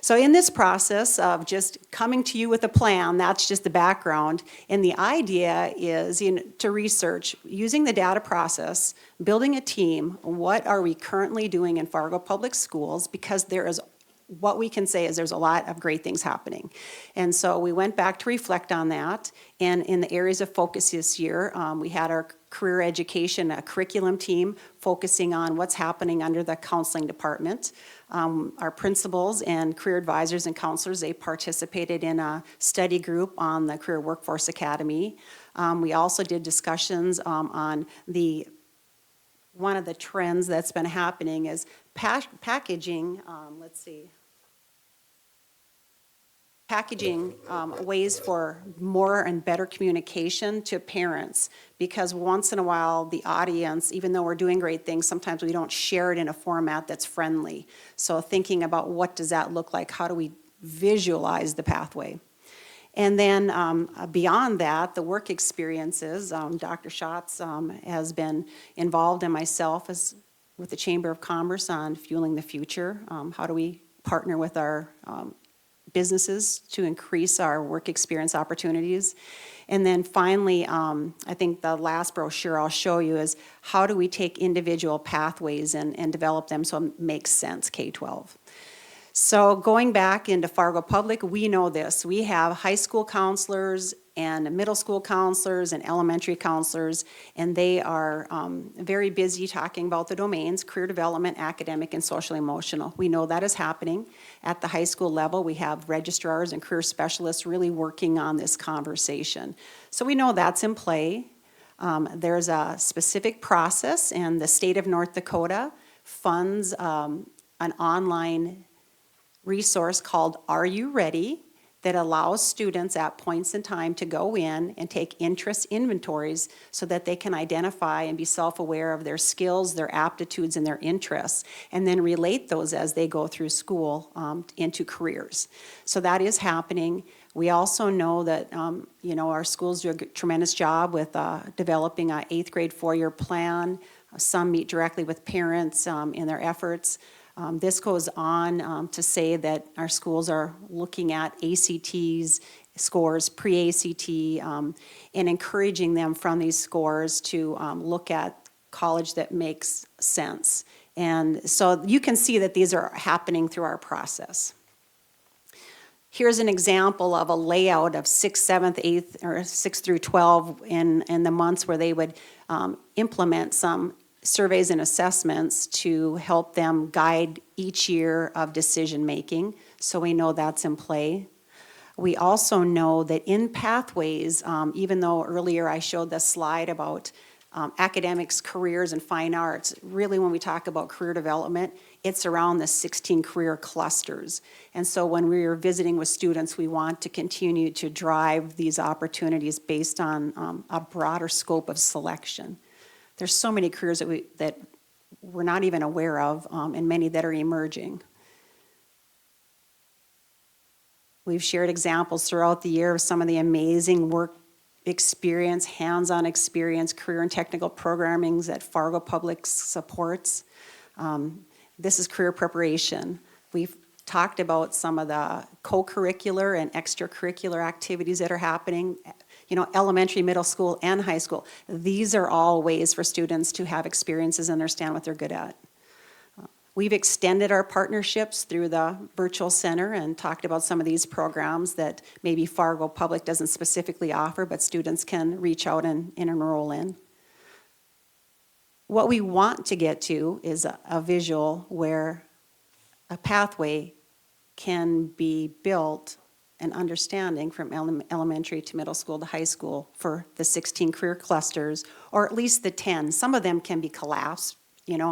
So in this process of just coming to you with a plan, that's just the background, and the idea is to research, using the data process, building a team, what are we currently doing in Fargo Public Schools, because there is, what we can say is there's a lot of great things happening. And so we went back to reflect on that, and in the areas of focus this year, we had our career education curriculum team focusing on what's happening under the counseling department. Our principals and career advisors and counselors, they participated in a study group on the Career Workforce Academy. We also did discussions on one of the trends that's been happening is packaging, packaging ways for more and better communication to parents, because once in a while the audience, even though we're doing great things, sometimes we don't share it in a format that's friendly. So thinking about what does that look like, how do we visualize the pathway? And then beyond that, the work experiences, Dr. Schatz has been involved, and myself with the Chamber of Commerce on Fueling the Future. How do we partner with our businesses to increase our work experience opportunities? And then finally, I think the last brochure I'll show you is how do we take individual pathways and develop them so it makes sense, K-12. So going back into Fargo Public, we know this. We have high school counselors and middle school counselors and elementary counselors, and they are very busy talking about the domains, career development, academic, and social emotional. We know that is happening. At the high school level, we have registrars and career specialists really working on this conversation. So we know that's in play. There's a specific process, and the state of North Dakota funds an online resource called Are You Ready? That allows students at points in time to go in and take interest inventories so that they can identify and be self-aware of their skills, their aptitudes, and their interests, and then relate those as they go through school into careers. So that is happening. We also know that our schools do a tremendous job with developing an 8th grade 4-year plan. Some meet directly with parents in their efforts. This goes on to say that our schools are looking at ACTs, scores, pre-ACT, and encouraging them from these scores to look at college that makes sense. And so you can see that these are happening through our process. Here's an example of a layout of 6th, 7th, 8th, or 6th through 12 in the months where they would implement some surveys and assessments to help them guide each year of decision-making, so we know that's in play. We also know that in pathways, even though earlier I showed the slide about academics, careers, and fine arts, really when we talk about career development, it's around the 16 career clusters. And so when we're visiting with students, we want to continue to drive these opportunities based on a broader scope of selection. There's so many careers that we're not even aware of, and many that are emerging. We've shared examples throughout the year of some of the amazing work experience, hands-on experience, career and technical programming that Fargo Public supports. This is career preparation. We've talked about some of the co-curricular and extracurricular activities that are happening, elementary, middle school, and high school. These are all ways for students to have experiences and understand what they're good at. We've extended our partnerships through the virtual center and talked about some of these programs that maybe Fargo Public doesn't specifically offer, but students can reach out and enroll in. What we want to get to is a visual where a pathway can be built and understanding from elementary to middle school to high school for the 16 career clusters, or at least the 10. Some of them can be collapsed,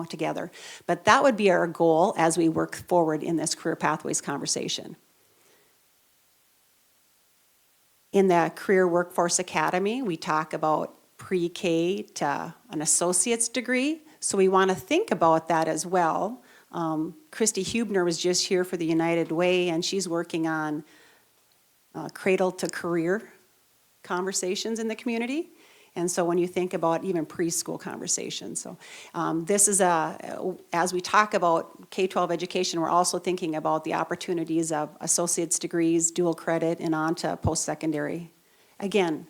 together. But that would be our goal as we work forward in this Career Pathways conversation. In the Career Workforce Academy, we talk about pre-K to an associate's degree, so we want to think about that as well. Christy Hubner was just here for the United Way, and she's working on cradle to career conversations in the community. And so when you think about even preschool conversations. So this is as we talk about K-12 education, we're also thinking about the opportunities of associate's degrees, dual credit, and on to post-secondary. Again,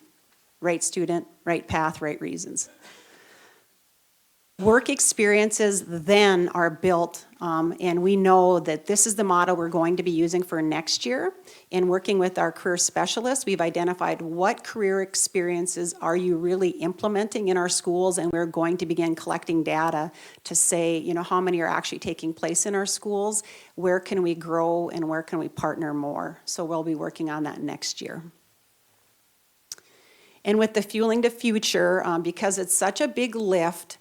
right student, right path, right reasons. Work experiences then are built, and we know that this is the model we're going to be using for next year. In working with our career specialists, we've identified what career experiences are you really implementing in our schools, and we're going to begin collecting data to say, how many are actually taking place in our schools, where can we grow, and where can we partner more. So we'll be working on that next year. And with the Fueling the Future, because it's such a big lift,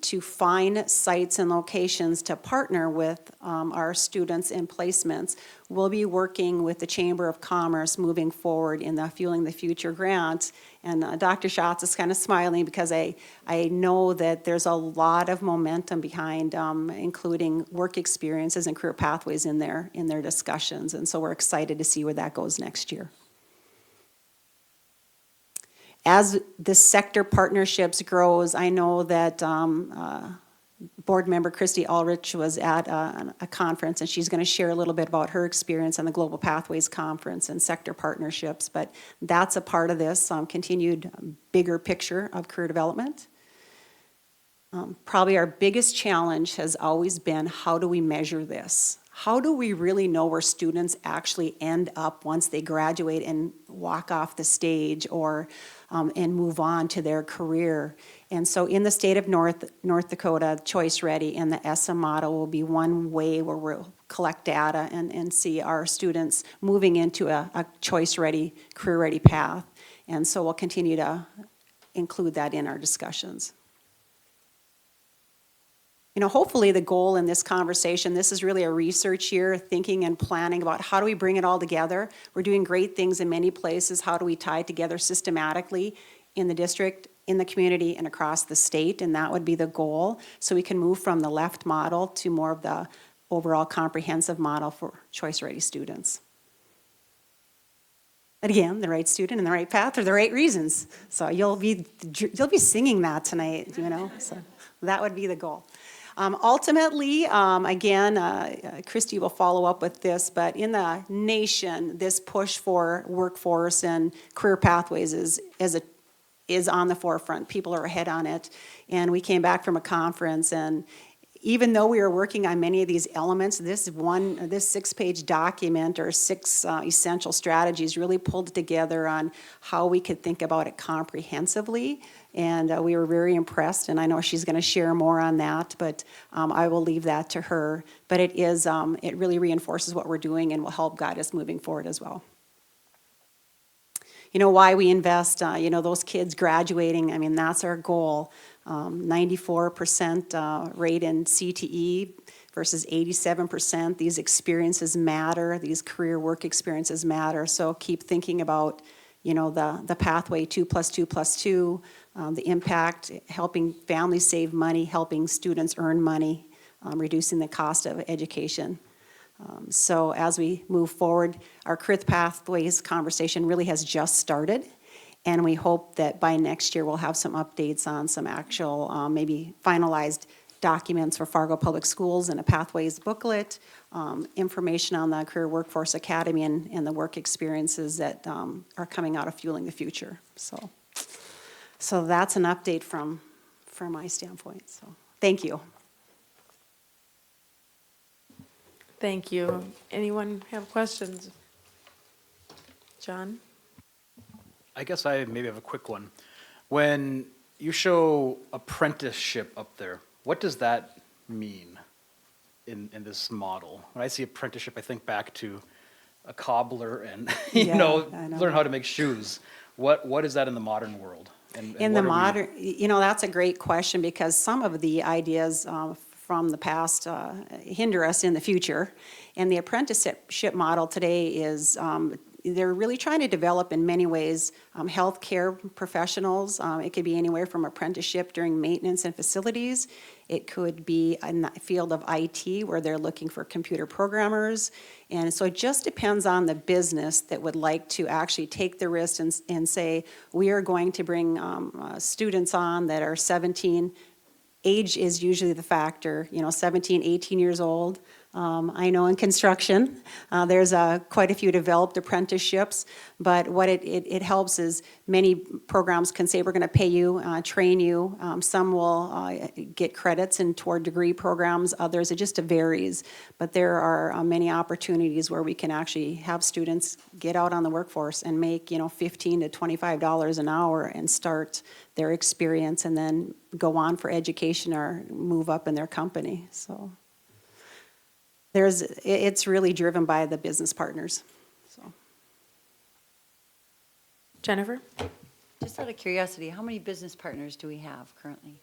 to find sites and locations to partner with our students in placements. We'll be working with the Chamber of Commerce moving forward in the Fueling the Future grant. And Dr. Schatz is kind of smiling because I know that there's a lot of momentum behind including work experiences and career pathways in their discussions. And so we're excited to see where that goes next year. As the sector partnerships grows, I know that board member Christy Ulrich was at a conference, and she's going to share a little bit about her experience on the Global Pathways Conference and sector partnerships, but that's a part of this continued bigger picture of career development. Probably our biggest challenge has always been, how do we measure this? How do we really know where students actually end up once they graduate and walk off the stage or and move on to their career? And so in the state of North Dakota, Choice Ready and the ESSA model will be one way where we'll collect data and see our students moving into a Choice Ready, career ready path. And so we'll continue to include that in our discussions. Hopefully the goal in this conversation, this is really a research year, thinking and planning about how do we bring it all together. We're doing great things in many places. How do we tie it together systematically in the district, in the community, and across the state? And that would be the goal. So we can move from the left model to more of the overall comprehensive model for choice-ready students. And again, the right student and the right path for the right reasons. So you'll be singing that tonight, So that would be the goal. Ultimately, again, Christy will follow up with this, but in the nation, this push for workforce and career pathways is on the forefront. People are ahead on it. And we came back from a conference, and even though we were working on many of these elements, this 6-page document or 6 essential strategies really pulled together on how we could think about it comprehensively And we were very impressed, and I know she's going to share more on that, but I will leave that to her. But it really reinforces what we're doing and will help guide us moving forward as well. You know, why we invest, those kids graduating, I mean, that's our goal. 94% rate in CTE versus 87%. These experiences matter. These career work experiences matter. So keep thinking about, the pathway 2+2+2, the impact, helping families save money, helping students earn money, reducing the cost of education. So as we move forward, our career pathways conversation really has just started, and we hope that by next year we'll have some updates on some actual, maybe finalized documents for Fargo Public Schools and a pathways booklet, information on the Career Workforce Academy and the work experiences that are coming out of Fueling the Future. So that's an update from my standpoint. So thank you. Thank you. Anyone have questions? John? I guess I maybe have a quick one. When you show apprenticeship up there, what does that mean in this model? When I see apprenticeship, I think back to a cobbler and, I know. learn how to make shoes. What is that in the modern world? And In the what are we- modern, that's a great question, because some of the ideas from the past hinder us in the future. And the apprenticeship model today is, they're really trying to develop in many ways healthcare professionals. It could be anywhere from apprenticeship during maintenance and facilities. It could be in the field of IT where they're looking for computer programmers. And so it just depends on the business that would like to actually take the risk and say, we are going to bring students on that are 17. Age is usually the factor, 17, 18 years old. I know in construction, there's quite a few developed apprenticeships, but what it helps is many programs can say, we're going to pay you, train you. Some will get credits and toward degree programs, others, it just varies. But there are many opportunities where we can actually have students get out on the workforce and make, $15 to $25 an hour and start their experience and then go on for education or move up in their company. So it's really driven by the business partners. So Jennifer? Just out of curiosity, how many business partners do we have currently?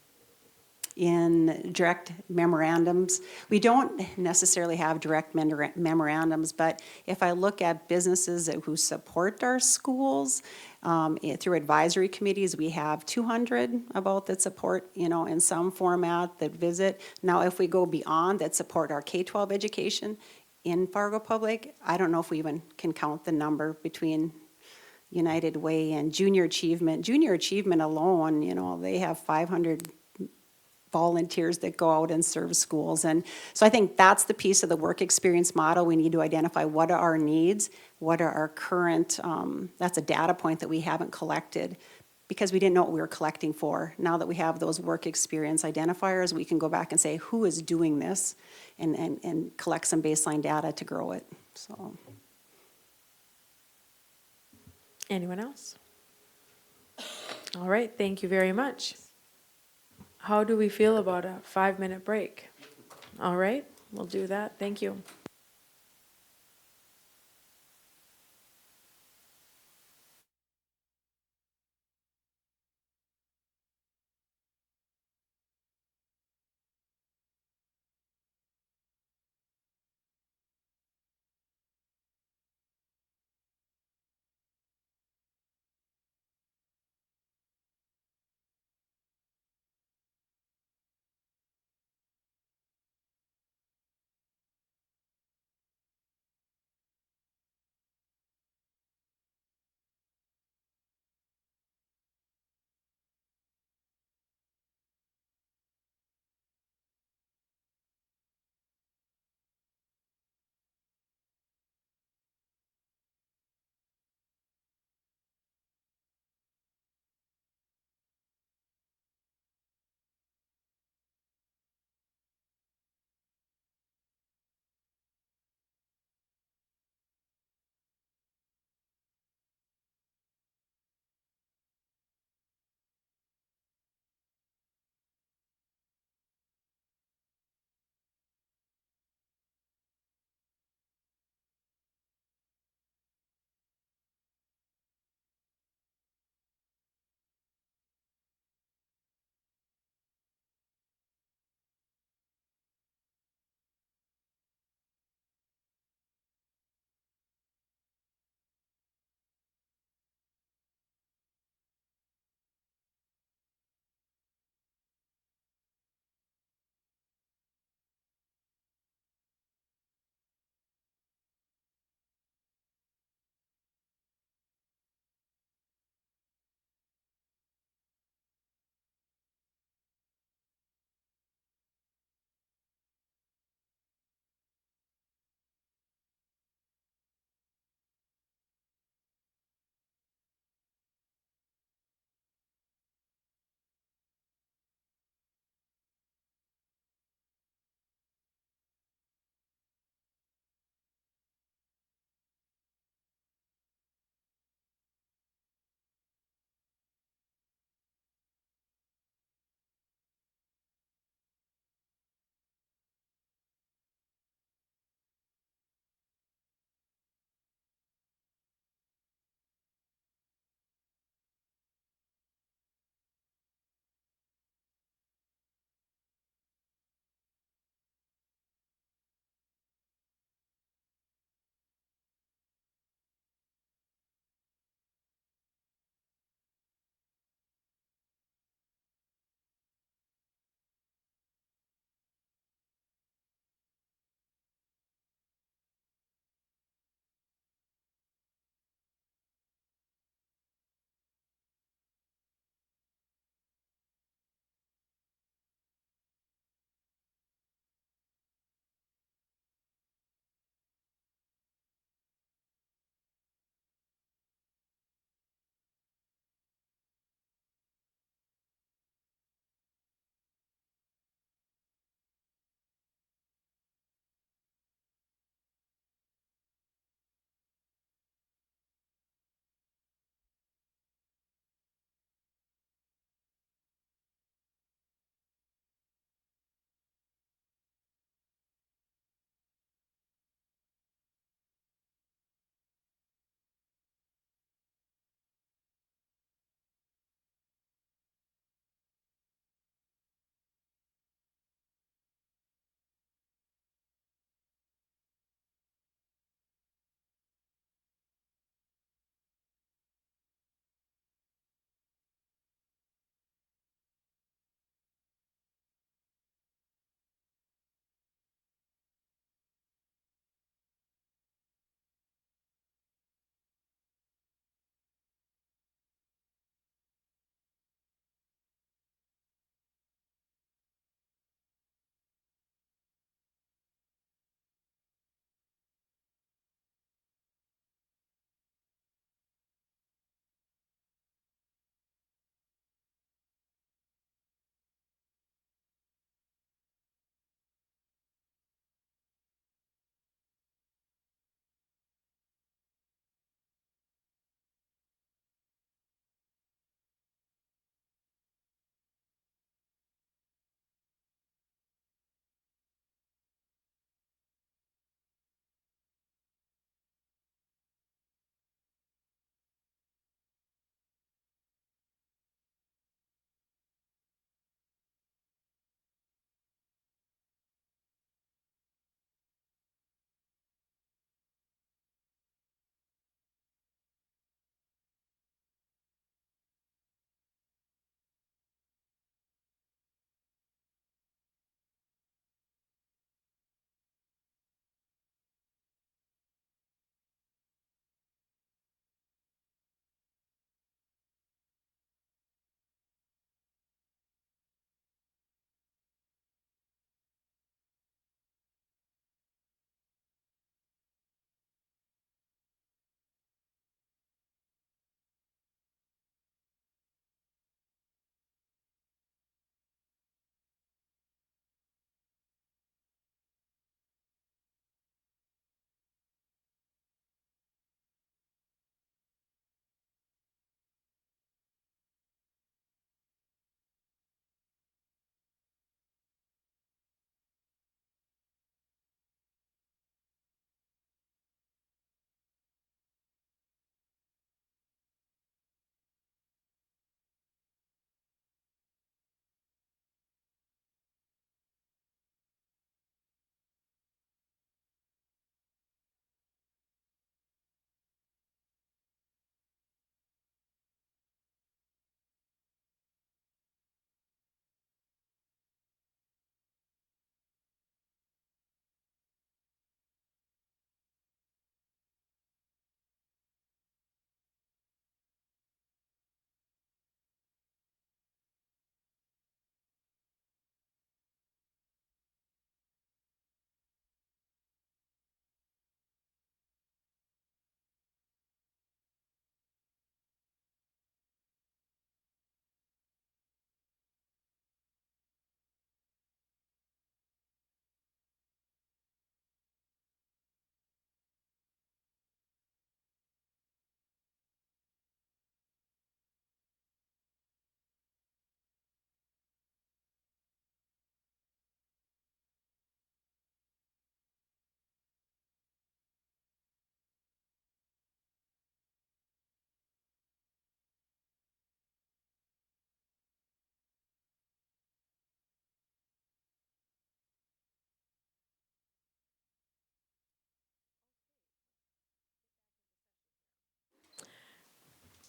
In direct memorandums, we don't necessarily have direct memorandums, but if I look at businesses who support our schools through advisory committees, we have 200 about that support, in some format that visit. Now, if we go beyond that support our K-12 education in Fargo Public, I don't know if we even can count the number between United Way and Junior Achievement. Junior Achievement alone, they have 500 volunteers that go out and serve schools. And so I think that's the piece of the work experience model. We need to identify what are our needs, what are our current, that's a data point that we haven't collected because we didn't know what we were collecting for. Now that we have those work experience identifiers, we can go back and say, who is doing this, and collect some baseline data to grow it. So. Anyone else? All right, thank you very much. How do we feel about a 5-minute break? All right, we'll do that. Thank you.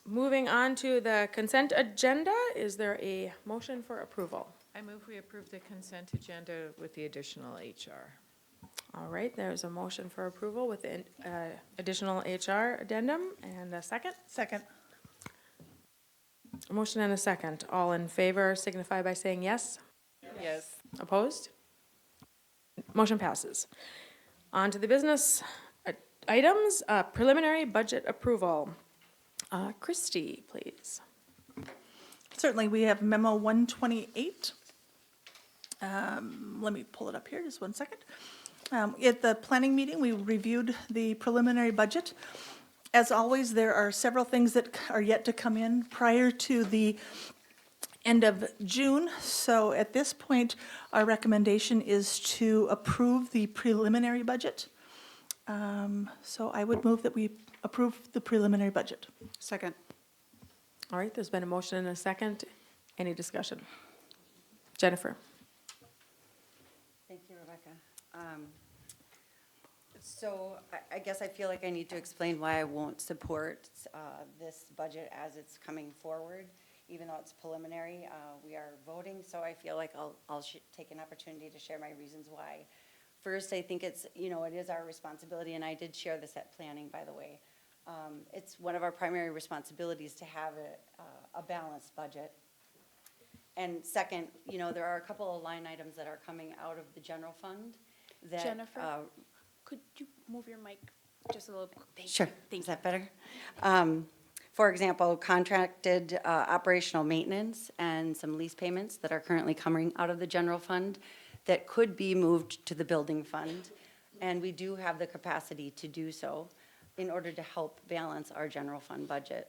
Moving on to the consent agenda, is there a motion for approval? I move we approve the consent agenda with the additional HR. All right, there's a motion for approval with the additional HR addendum, and a second? Second. A motion and a second. All in favor signify by saying yes. Yes. Opposed? Motion passes. On to the business items, preliminary budget approval. Christie, please. Certainly, we have memo 128. Let me pull it up here, just one second. At the planning meeting, we reviewed the preliminary budget. As always, there are several things that are yet to come in prior to the end of June. So at this point, our recommendation is to approve the preliminary budget. So I would move that we approve the preliminary budget. Second. All right, there's been a motion and a second. Any discussion? Jennifer? Thank you, Rebecca. So I guess I feel like I need to explain why I won't support this budget as it's coming forward. Even though it's preliminary, we are voting, so I feel like I'll take an opportunity to share my reasons why. First, I think it's, it is our responsibility, and I did share this at planning, by the way. It's one of our primary responsibilities to have a balanced budget. And second, there are a couple of line items that are coming out of the general fund that. Jennifer, could you move your mic just a little? Sure. Is that better? For example, contracted operational maintenance and some lease payments that are currently coming out of the general fund that could be moved to the building fund. And we do have the capacity to do so in order to help balance our general fund budget.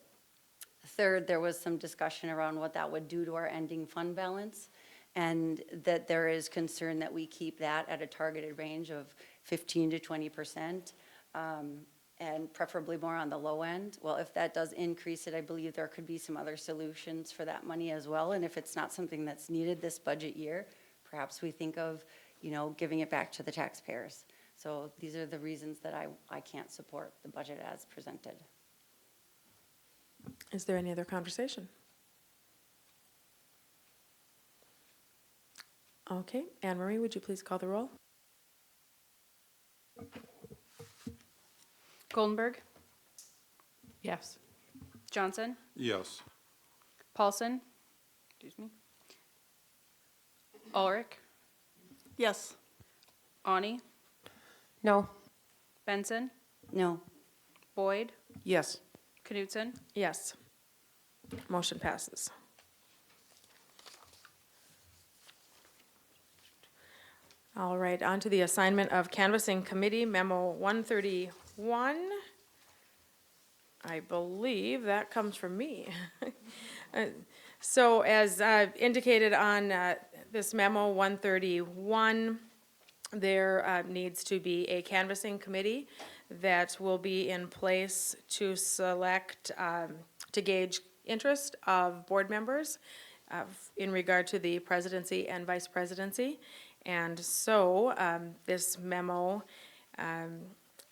Third, there was some discussion around what that would do to our ending fund balance, and that there is concern that we keep that at a targeted range of 15 to 20%. And preferably more on the low end. Well, if that does increase it, I believe there could be some other solutions for that money as well. And if it's not something that's needed this budget year, perhaps we think of, giving it back to the taxpayers. So these are the reasons that I can't support the budget as presented. Is there any other conversation? Okay, Anne Marie, would you please call the roll? Goldenberg, Yes. Johnson, Yes. Paulson, excuse me, Ulrich, Yes. Ani, No. Benson, No. Boyd, Yes. Knutson. Yes. Motion passes. All right, on to the assignment of canvassing committee, memo 131. I believe that comes from me. So as indicated on this memo 131, there needs to be a canvassing committee that will be in place to select, to gauge interest of board members in regard to the presidency and vice presidency. And so this memo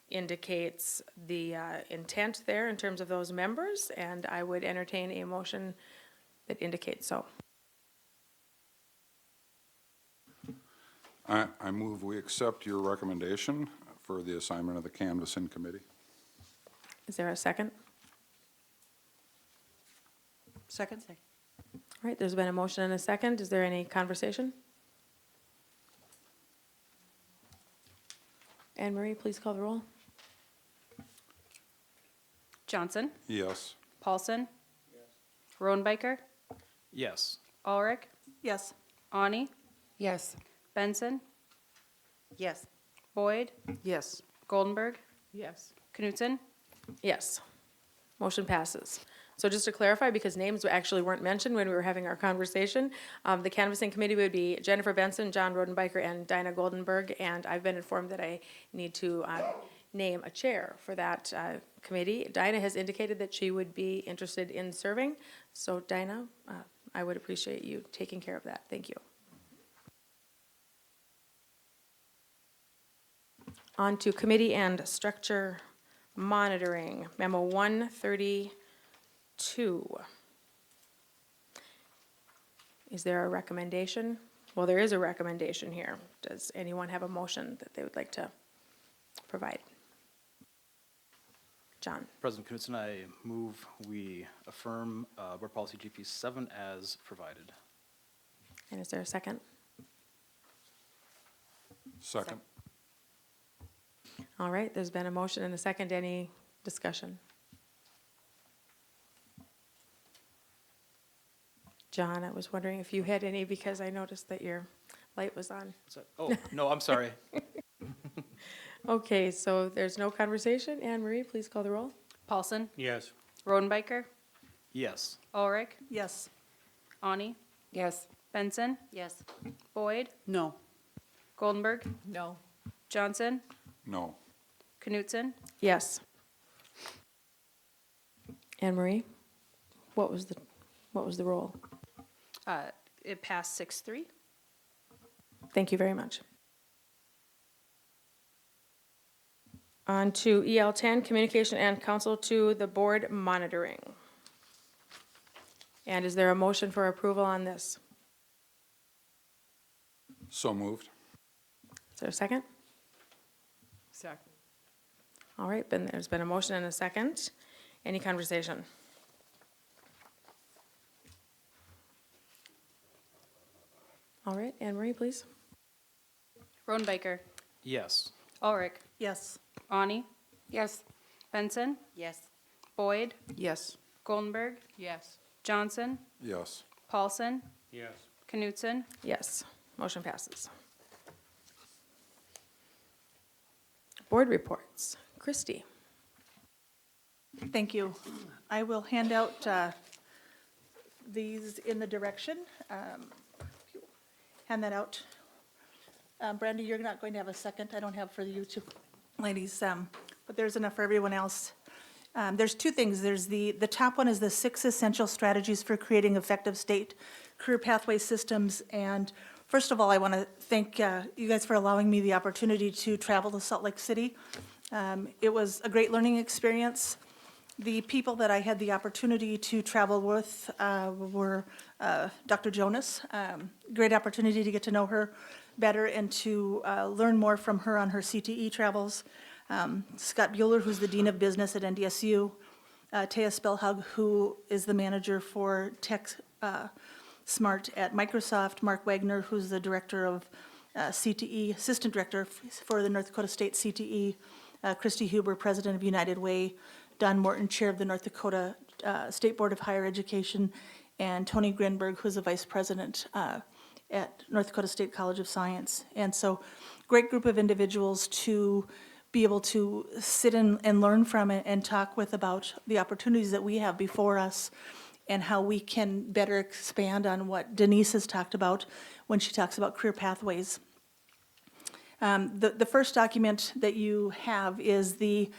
indicates the intent there in terms of those members, and I would entertain a motion that indicates so. I move we accept your recommendation for the assignment of the canvassing committee. Is there a second? Second. All right, there's been a motion and a second. Is there any conversation? Anne Marie, please call the roll. Johnson, Yes. Paulson, Rodenbiker, Yes. Ulrich, Yes. Ani, Yes. Benson, Yes. Boyd, Yes. Goldenberg, Yes. Knutson. Yes. Motion passes. So just to clarify, because names actually weren't mentioned when we were having our conversation, the canvassing committee would be Jennifer Benson, John Rodenbiker, and Dinah Goldenberg, and I've been informed that I need to name a chair for that committee. Dinah has indicated that she would be interested in serving, so Dinah, I would appreciate you taking care of that. Thank you. On to committee and structure monitoring, memo 132. 2. Is there a recommendation? Well, there is a recommendation here. Does anyone have a motion that they would like to provide? John? President Knudsen, I move we affirm Board Policy GP 7 as provided. And is there a second? Second. All right, there's been a motion and a second. Any discussion? John, I was wondering if you had any because I noticed that your light was on. Oh, no, I'm sorry. Okay, so there's no conversation. Anne Marie, please call the roll. Paulson? Yes. Rodenbiker? Yes. Ulrich? Yes. Ani? Yes. Benson? Yes. Boyd? No. Goldenberg? No. Johnson? No. Knutson? Yes. Anne Marie, what was the roll? It passed 6-3. Thank you very much. On to EL10, Communication and Counsel to the Board Monitoring. And is there a motion for approval on this? So moved. Is there a second? Second. All right, there's been a motion and a second. Any conversation? All right, Anne Marie, please. Rodenbiker? Yes. Ulrich? Yes. Ani? Yes. Benson? Yes. Boyd? Yes. Goldenberg? Yes. Johnson? Yes. Paulson? Yes. Knutson? Yes, motion passes. Board reports. Christie. Thank you. I will hand out these in the direction. Hand that out. Brandy, you're not going to have a second. I don't have for you two ladies, but there's enough for everyone else. There's two things. There's the top one is the 6 essential strategies for creating effective state career pathway systems. And first of all, I want to thank you guys for allowing me the opportunity to travel to Salt Lake City. It was a great learning experience. The people that I had the opportunity to travel with were Dr. Jonas. Great opportunity to get to know her better and to learn more from her on her CTE travels. Scott Bueller, who's the Dean of Business at NDSU. Taya Spellhug, who is the manager for Tech Smart at Microsoft. Mark Wagner, who's the director of CTE, assistant director for the North Dakota State CTE. Christy Huber, president of United Way. Don Morton, chair of the North Dakota State Board of Higher Education. And Tony Grinberg, who's the vice president at North Dakota State College of Science. And so, great group of individuals to be able to sit and learn from it and talk with about the opportunities that we have before us and how we can better expand on what Denise has talked about when she talks about career pathways. The first document that you have is the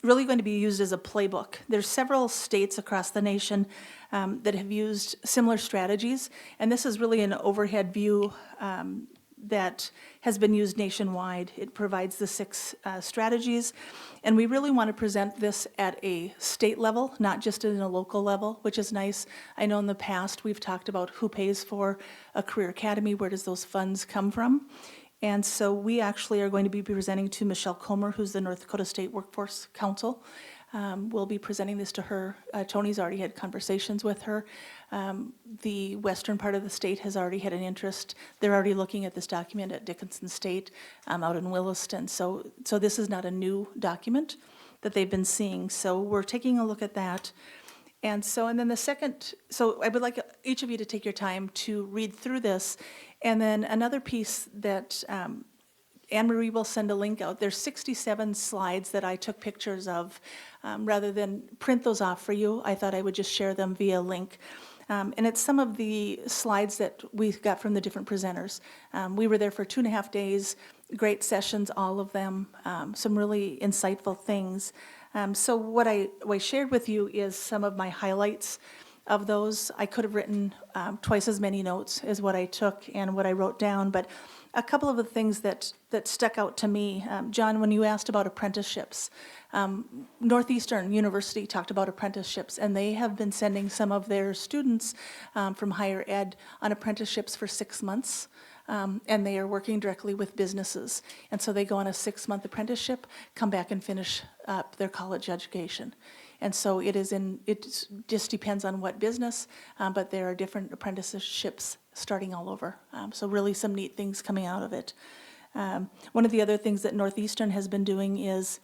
really going to be used as a playbook. There's several states across the nation that have used similar strategies, and this is really an overhead view that has been used nationwide. It provides the 6 strategies, and we really want to present this at a state level, not just at a local level, which is nice. I know in the past we've talked about who pays for a career academy, where does those funds come from? And so we actually are going to be presenting to Michelle Comer, who's the North Dakota State Workforce Council. We'll be presenting this to her. Tony's already had conversations with her. The western part of the state has already had an interest. They're already looking at this document at Dickinson State out in Williston. So this is not a new document that they've been seeing. So we're taking a look at that. And then the second, so I would like each of you to take your time to read through this. And then another piece that Anne Marie will send a link out. There's 67 slides that I took pictures of. Rather than print those off for you, I thought I would just share them via link. And it's some of the slides that we got from the different presenters. We were there for 2.5 days, great sessions, all of them, some really insightful things. So what I shared with you is some of my highlights of those. I could have written twice as many notes as what I took and what I wrote down, but a couple of the things that stuck out to me, John, when you asked about apprenticeships, Northeastern University talked about apprenticeships, and they have been sending some of their students from higher ed on apprenticeships for 6 months. And they are working directly with businesses. And so they go on a 6-month apprenticeship, come back and finish up their college education. And so it just depends on what business, but there are different apprenticeships starting all over. So really some neat things coming out of it. One of the other things that Northeastern has been doing is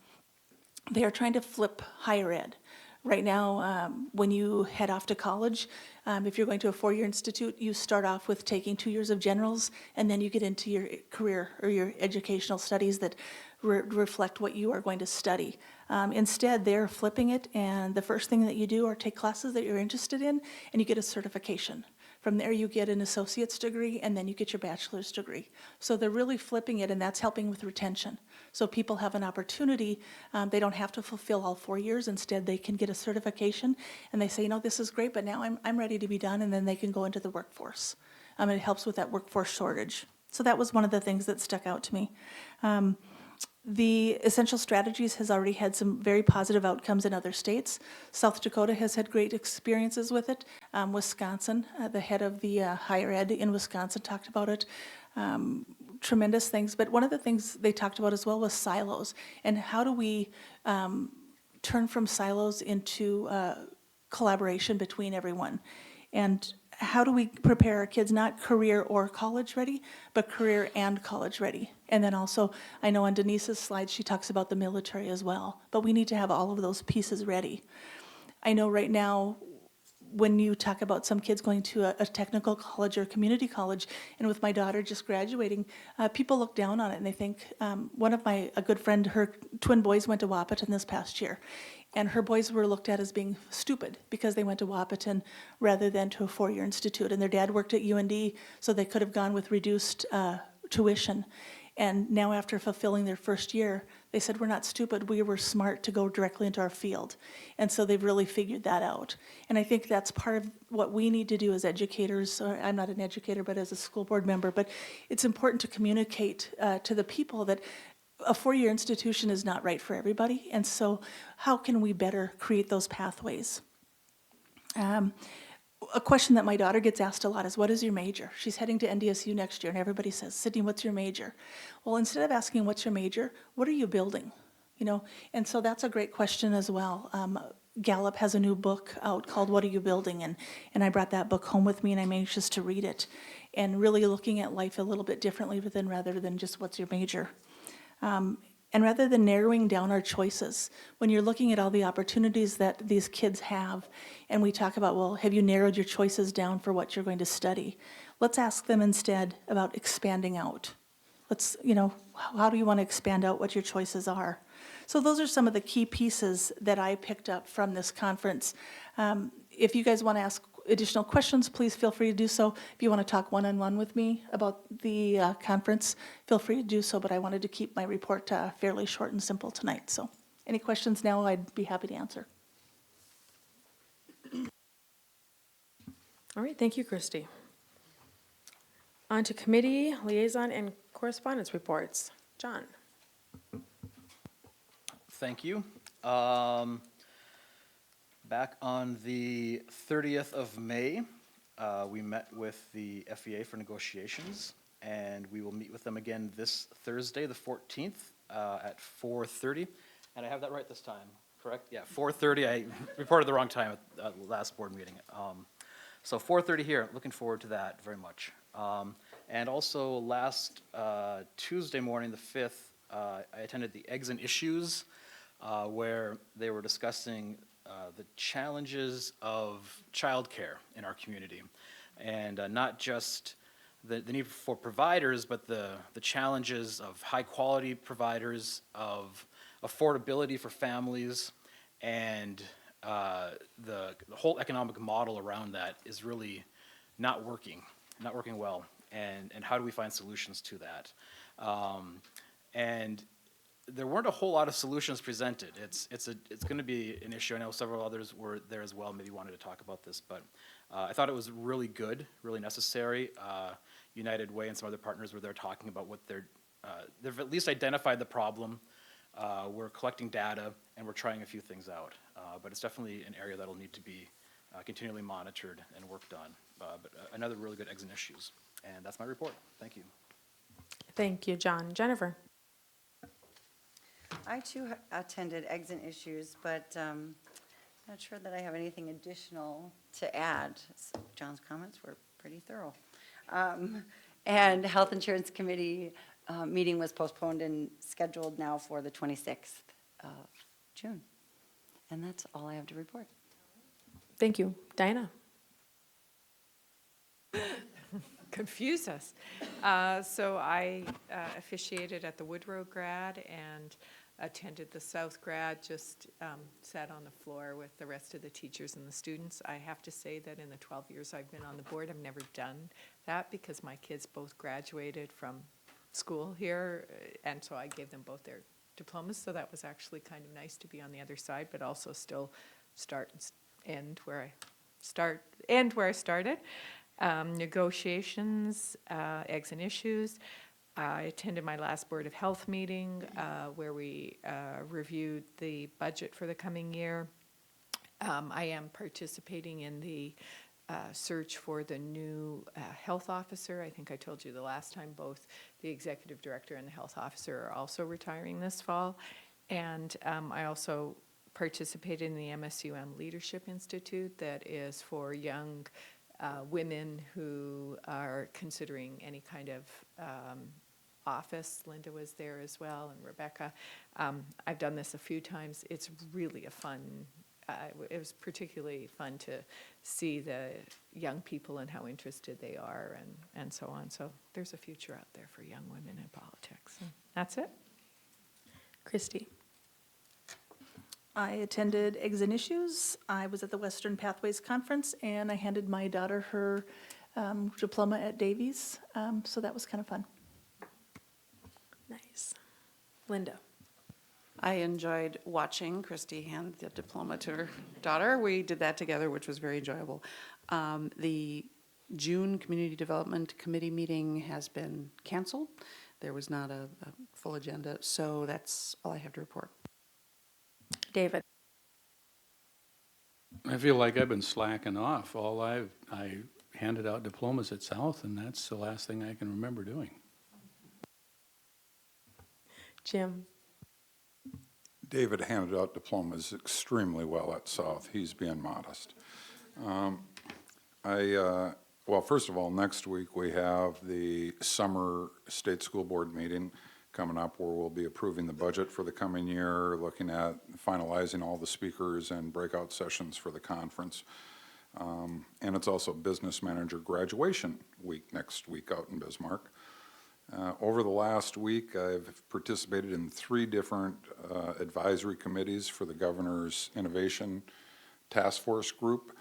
they are trying to flip higher ed. Right now, when you head off to college, if you're going to a 4-year institute, you start off with taking 2 years of generals, and then you get into your career or your educational studies that reflect what you are going to study. Instead, they're flipping it, and the first thing that you do are take classes that you're interested in, and you get a certification. From there, you get an associate's degree, and then you get your bachelor's degree. So they're really flipping it, and that's helping with retention. So people have an opportunity. They don't have to fulfill all 4 years. Instead, they can get a certification, and they say, this is great, but now I'm ready to be done, and then they can go into the workforce. It helps with that workforce shortage. So that was one of the things that stuck out to me. The Essential Strategies has already had some very positive outcomes in other states. South Dakota has had great experiences with it. Wisconsin, the head of the higher ed in Wisconsin talked about it. Tremendous things. But one of the things they talked about as well was silos. And how do we turn from silos into collaboration between everyone? And how do we prepare our kids, not career or college ready, but career and college ready? And then also, I know on Denise's slide, she talks about the military as well, but we need to have all of those pieces ready. I know right now, when you talk about some kids going to a technical college or community college, and with my daughter just graduating, people look down on it and they think, a good friend, her twin boys went to Wahpeton this past year. And her boys were looked at as being stupid because they went to Wahpeton rather than to a 4-year institute. And their dad worked at UND, so they could have gone with reduced tuition. And now after fulfilling their first year, they said, we're not stupid, we were smart to go directly into our field. And so they've really figured that out. And I think that's part of what we need to do as educators. I'm not an educator, but as a school board member. But it's important to communicate to the people that a 4-year institution is not right for everybody, and so how can we better create those pathways? A question that my daughter gets asked a lot is, what is your major? She's heading to NDSU next year, and everybody says, Sydney, what's your major? Well, instead of asking what's your major, what are you building? And so that's a great question as well. Gallup has a new book out called What Are You Building? And I brought that book home with me, and I'm anxious to read it, and really looking at life a little bit differently rather than just what's your major. And rather than narrowing down our choices, when you're looking at all the opportunities that these kids have, and we talk about, well, have you narrowed your choices down for what you're going to study? Let's ask them instead about expanding out. How do you want to expand out what your choices are? So those are some of the key pieces that I picked up from this conference. If you guys want to ask additional questions, please feel free to do so. If you want to talk one-on-one with me about the conference, feel free to do so, but I wanted to keep my report fairly short and simple tonight. So any questions now, I'd be happy to answer. All right, thank you, Christy. On to committee, liaison, and correspondence reports. John. Thank you. Back on the 30th of May, we met with the FEA for negotiations, and we will meet with them again this Thursday, the 14th, at 4:30. And I have that right this time, correct? Yeah, 4:30. I reported the wrong time at the last board meeting. So 4:30 here. Looking forward to that very much. And also last Tuesday morning, the 5th, I attended the Eggs and Issues, where they were discussing the challenges of childcare in our community, and not just the need for providers, but the challenges of high quality providers, of affordability for families, and the whole economic model around that is really not working well, and how do we find solutions to that? And there weren't a whole lot of solutions presented. It's going to be an issue. I know several others were there as well, maybe wanted to talk about this, but I thought it was really good, really necessary. United Way and some other partners where they're talking about what they've at least identified the problem. We're collecting data and we're trying a few things out. But it's definitely an area that'll need to be continually monitored and worked on. But another really good exit issues. And that's my report. Thank you. Thank you, John. Jennifer? I too attended Eggs and Issues, but not sure that I have anything additional to add. John's comments were pretty thorough. And Health Insurance Committee meeting was postponed and scheduled now for the 26th of June. And that's all I have to report. Thank you. Diana? Confuse us. So I officiated at the Woodrow grad and attended the South grad, just sat on the floor with the rest of the teachers and the students. I have to say that in the 12 years I've been on the board, I've never done that because my kids both graduated from school here, and so I gave them both their diplomas, so that was actually kind of nice to be on the other side, but also still end where I started. Negotiations, eggs and issues. I attended my last Board of Health meeting where we reviewed the budget for the coming year. I am participating in the search for the new health officer. I think I told you the last time both the executive director and the health officer are also retiring this fall. And I also participated in the MSUM Leadership Institute that is for young women who are considering any kind of office. Linda was there as well, and Rebecca. I've done this a few times. It's really a fun, it was particularly fun to see the young people and how interested they are and so on. So there's a future out there for young women in politics. And that's it. Christy? I attended Eggs and Issues. I was at the Western Pathways Conference, and I handed my daughter her diploma at Davies, so that was kind of fun. Nice. Linda? I enjoyed watching Christy hand the diploma to her daughter. We did that together, which was very enjoyable. The June Community Development Committee meeting has been canceled. There was not a full agenda, so that's all I have to report. David? I feel like I've been slacking off. I handed out diplomas at South, and that's the last thing I can remember doing. Jim? David handed out diplomas extremely well at South. He's being modest. Well, first of all, next week we have the summer state school board meeting coming up where we'll be approving the budget for the coming year, looking at finalizing all the speakers and breakout sessions for the conference. And it's also business manager graduation week next week out in Bismarck. Over the last week, I've participated in 3 different advisory committees for the governor's innovation task force group.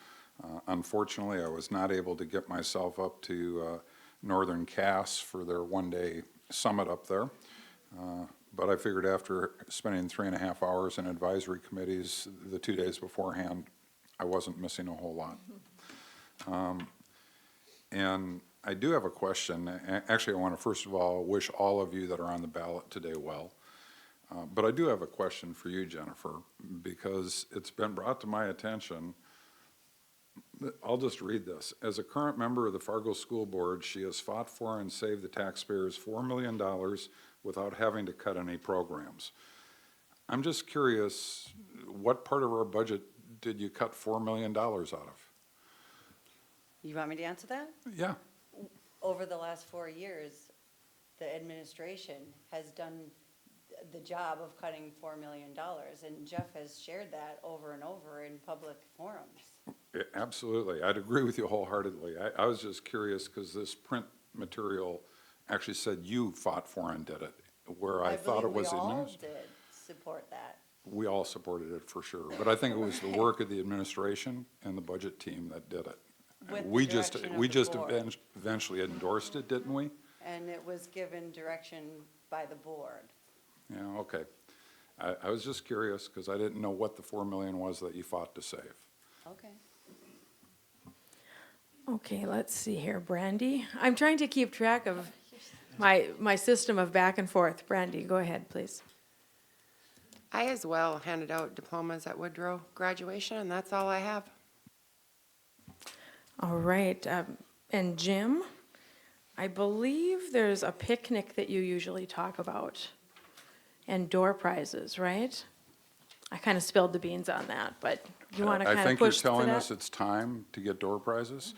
Unfortunately, I was not able to get myself up to Northern Cass for their one-day summit up there. But I figured after spending 3.5 hours in advisory committees the 2 days beforehand, I wasn't missing a whole lot. And I do have a question. Actually, I want to first of all wish all of you that are on the ballot today well. But I do have a question for you, Jennifer, because it's been brought to my attention. I'll just read this. As a current member of the Fargo School Board, she has fought for and saved the taxpayers $4 million without having to cut any programs. I'm just curious, what part of our budget did you cut $4 million out of? You want me to answer that? Yeah. Over the last 4 years, the administration has done the job of cutting $4 million, and Jeff has shared that over and over in public forums. Yeah, absolutely. I'd agree with you wholeheartedly. I was just curious because this print material actually said you fought for and did it, where I thought it was the administration. We all did support that. We all supported it for sure, but I think it was the work of the administration and the budget team that did it. With We the just direction of we the just board. eventually endorsed it, didn't we? And it was given direction by the board. Yeah, okay. I was just curious because I didn't know what the $4 million was that you fought to save. Okay. Okay, let's see here, Brandy. I'm trying to keep track of my system of back and forth. Brandy, go ahead, please. I as well handed out diplomas at Woodrow graduation, and that's all I have. All right, and Jim, I believe there's a picnic that you usually talk about, and door prizes, right? I kind of spilled the beans on that, but you want to kind I of think you're push for telling that? us it's time to get door prizes,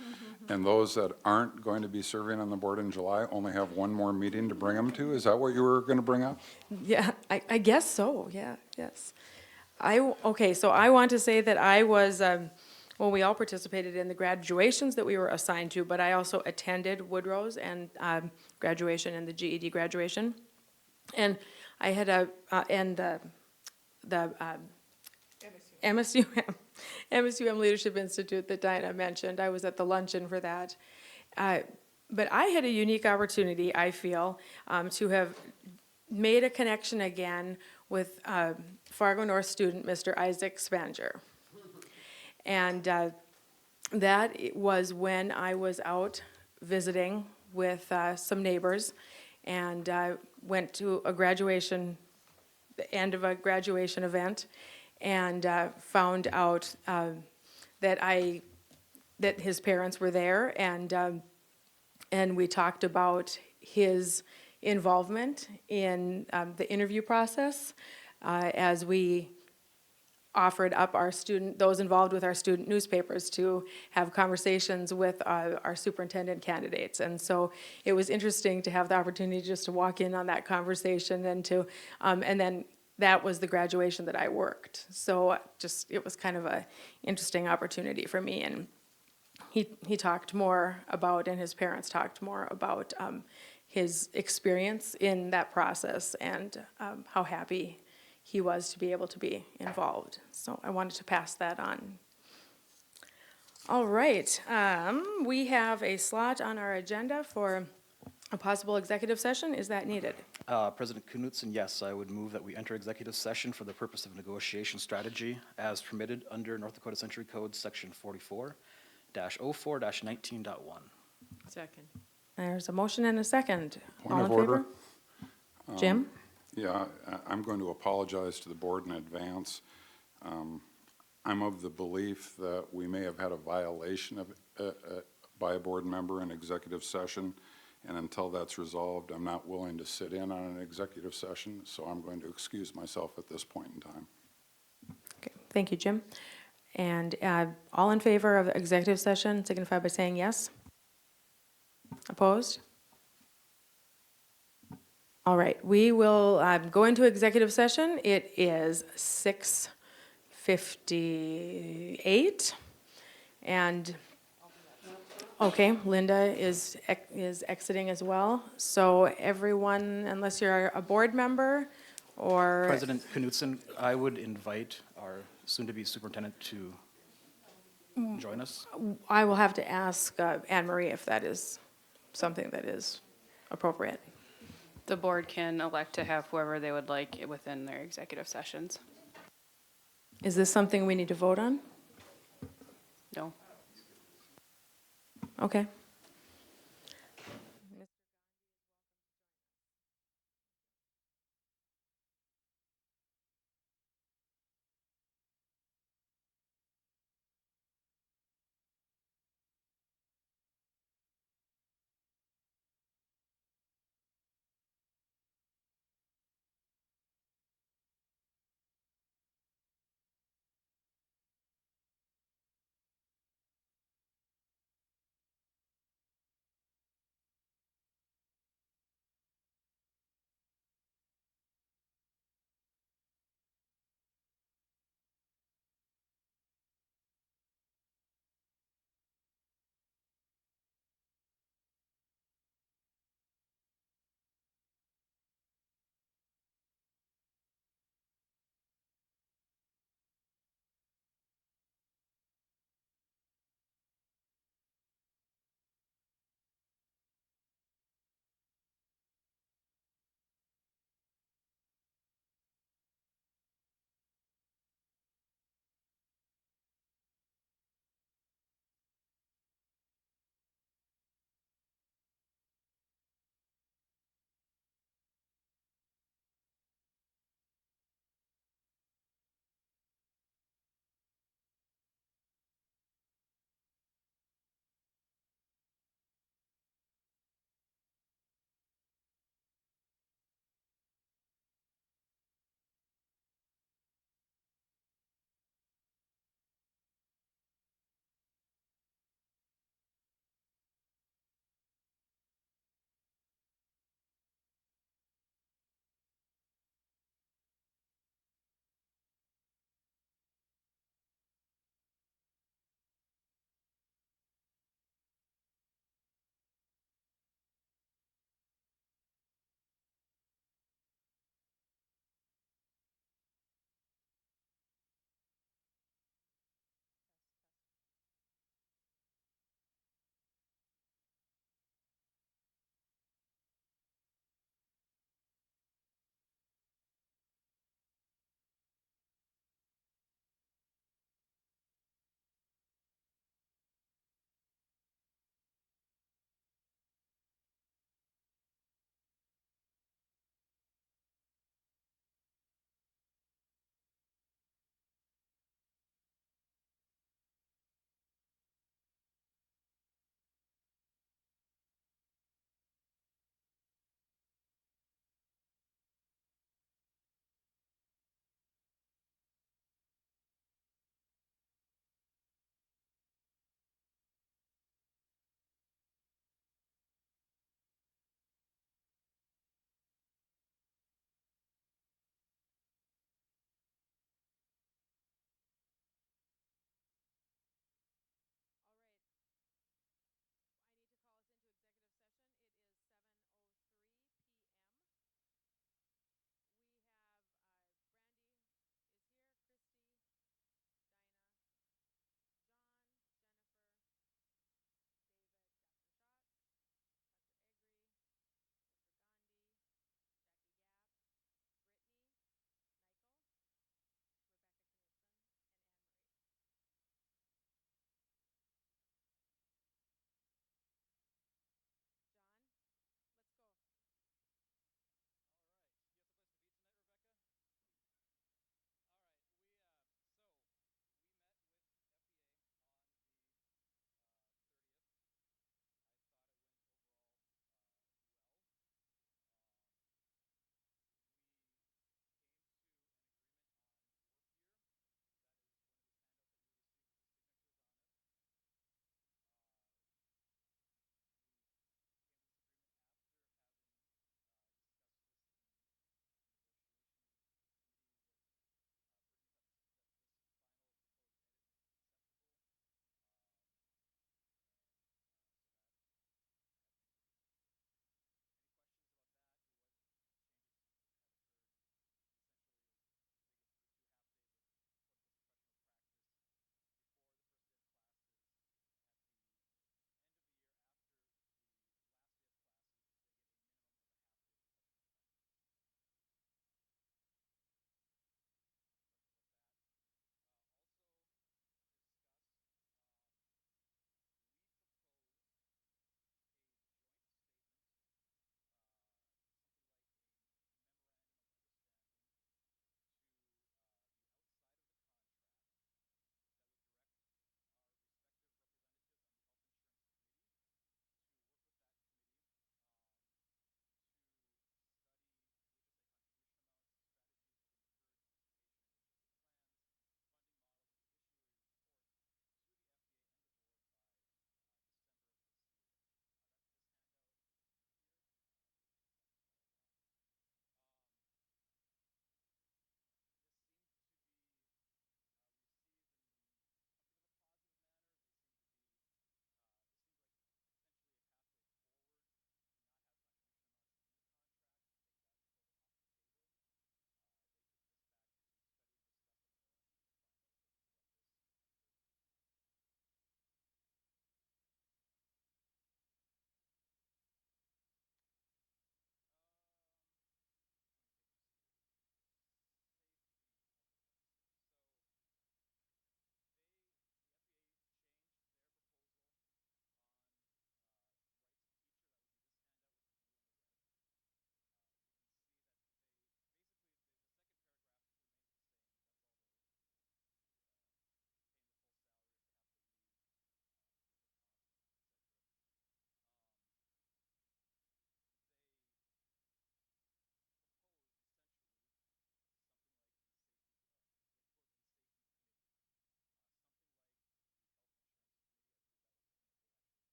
and those that aren't going to be serving on the board in July only have one more meeting to bring them to? Is that what you were going to bring up? Yeah, I guess so, yeah, yes. Okay, so I want to say that I was, well, we all participated in the graduations that we were assigned to, but I also attended Woodrow's and graduation and the GED graduation. And I had the MSUM Leadership Institute that Dinah mentioned. I was at the luncheon for that. But I had a unique opportunity, I feel, to have made a connection again with Fargo North student, Mr. Isaac Spanger. And that was when I was out visiting with some neighbors and went to a graduation, the end of a graduation event, and found out that his parents were there, and we talked about his involvement in the interview process as we offered up those involved with our student newspapers to have conversations with our superintendent candidates. And so it was interesting to have the opportunity just to walk in on that conversation and then that was the graduation that I worked. So it was kind of a interesting opportunity for me. And he talked more about, and his parents talked more about his experience in that process and how happy he was to be able to be involved. So I wanted to pass that on. All right, we have a slot on our agenda for a possible executive session. Is that needed? President Knudsen, yes, I would move that we enter executive session for the purpose of negotiation strategy as permitted under North Dakota Century Code Section 44-04-19.1. Second. There's a motion and a second. Point All of in favor? order. Jim? Yeah, I'm going to apologize to the board in advance. I'm of the belief that we may have had a violation of, by a board member in executive session, and until that's resolved, I'm not willing to sit in on an executive session, so I'm going to excuse myself at this point in time. Okay, thank you, Jim. And all in favor of executive session signify by saying yes. Opposed? All right, we will go into executive session. It is 6:58, and okay, Linda is exiting as well. So everyone, unless you're a board member or President Knudsen, I would invite our soon-to-be superintendent to join us. I will have to ask Anne Marie if that is something that is appropriate. The board can elect to have whoever they would like within their executive sessions. Is this something we need to vote on? No. Okay.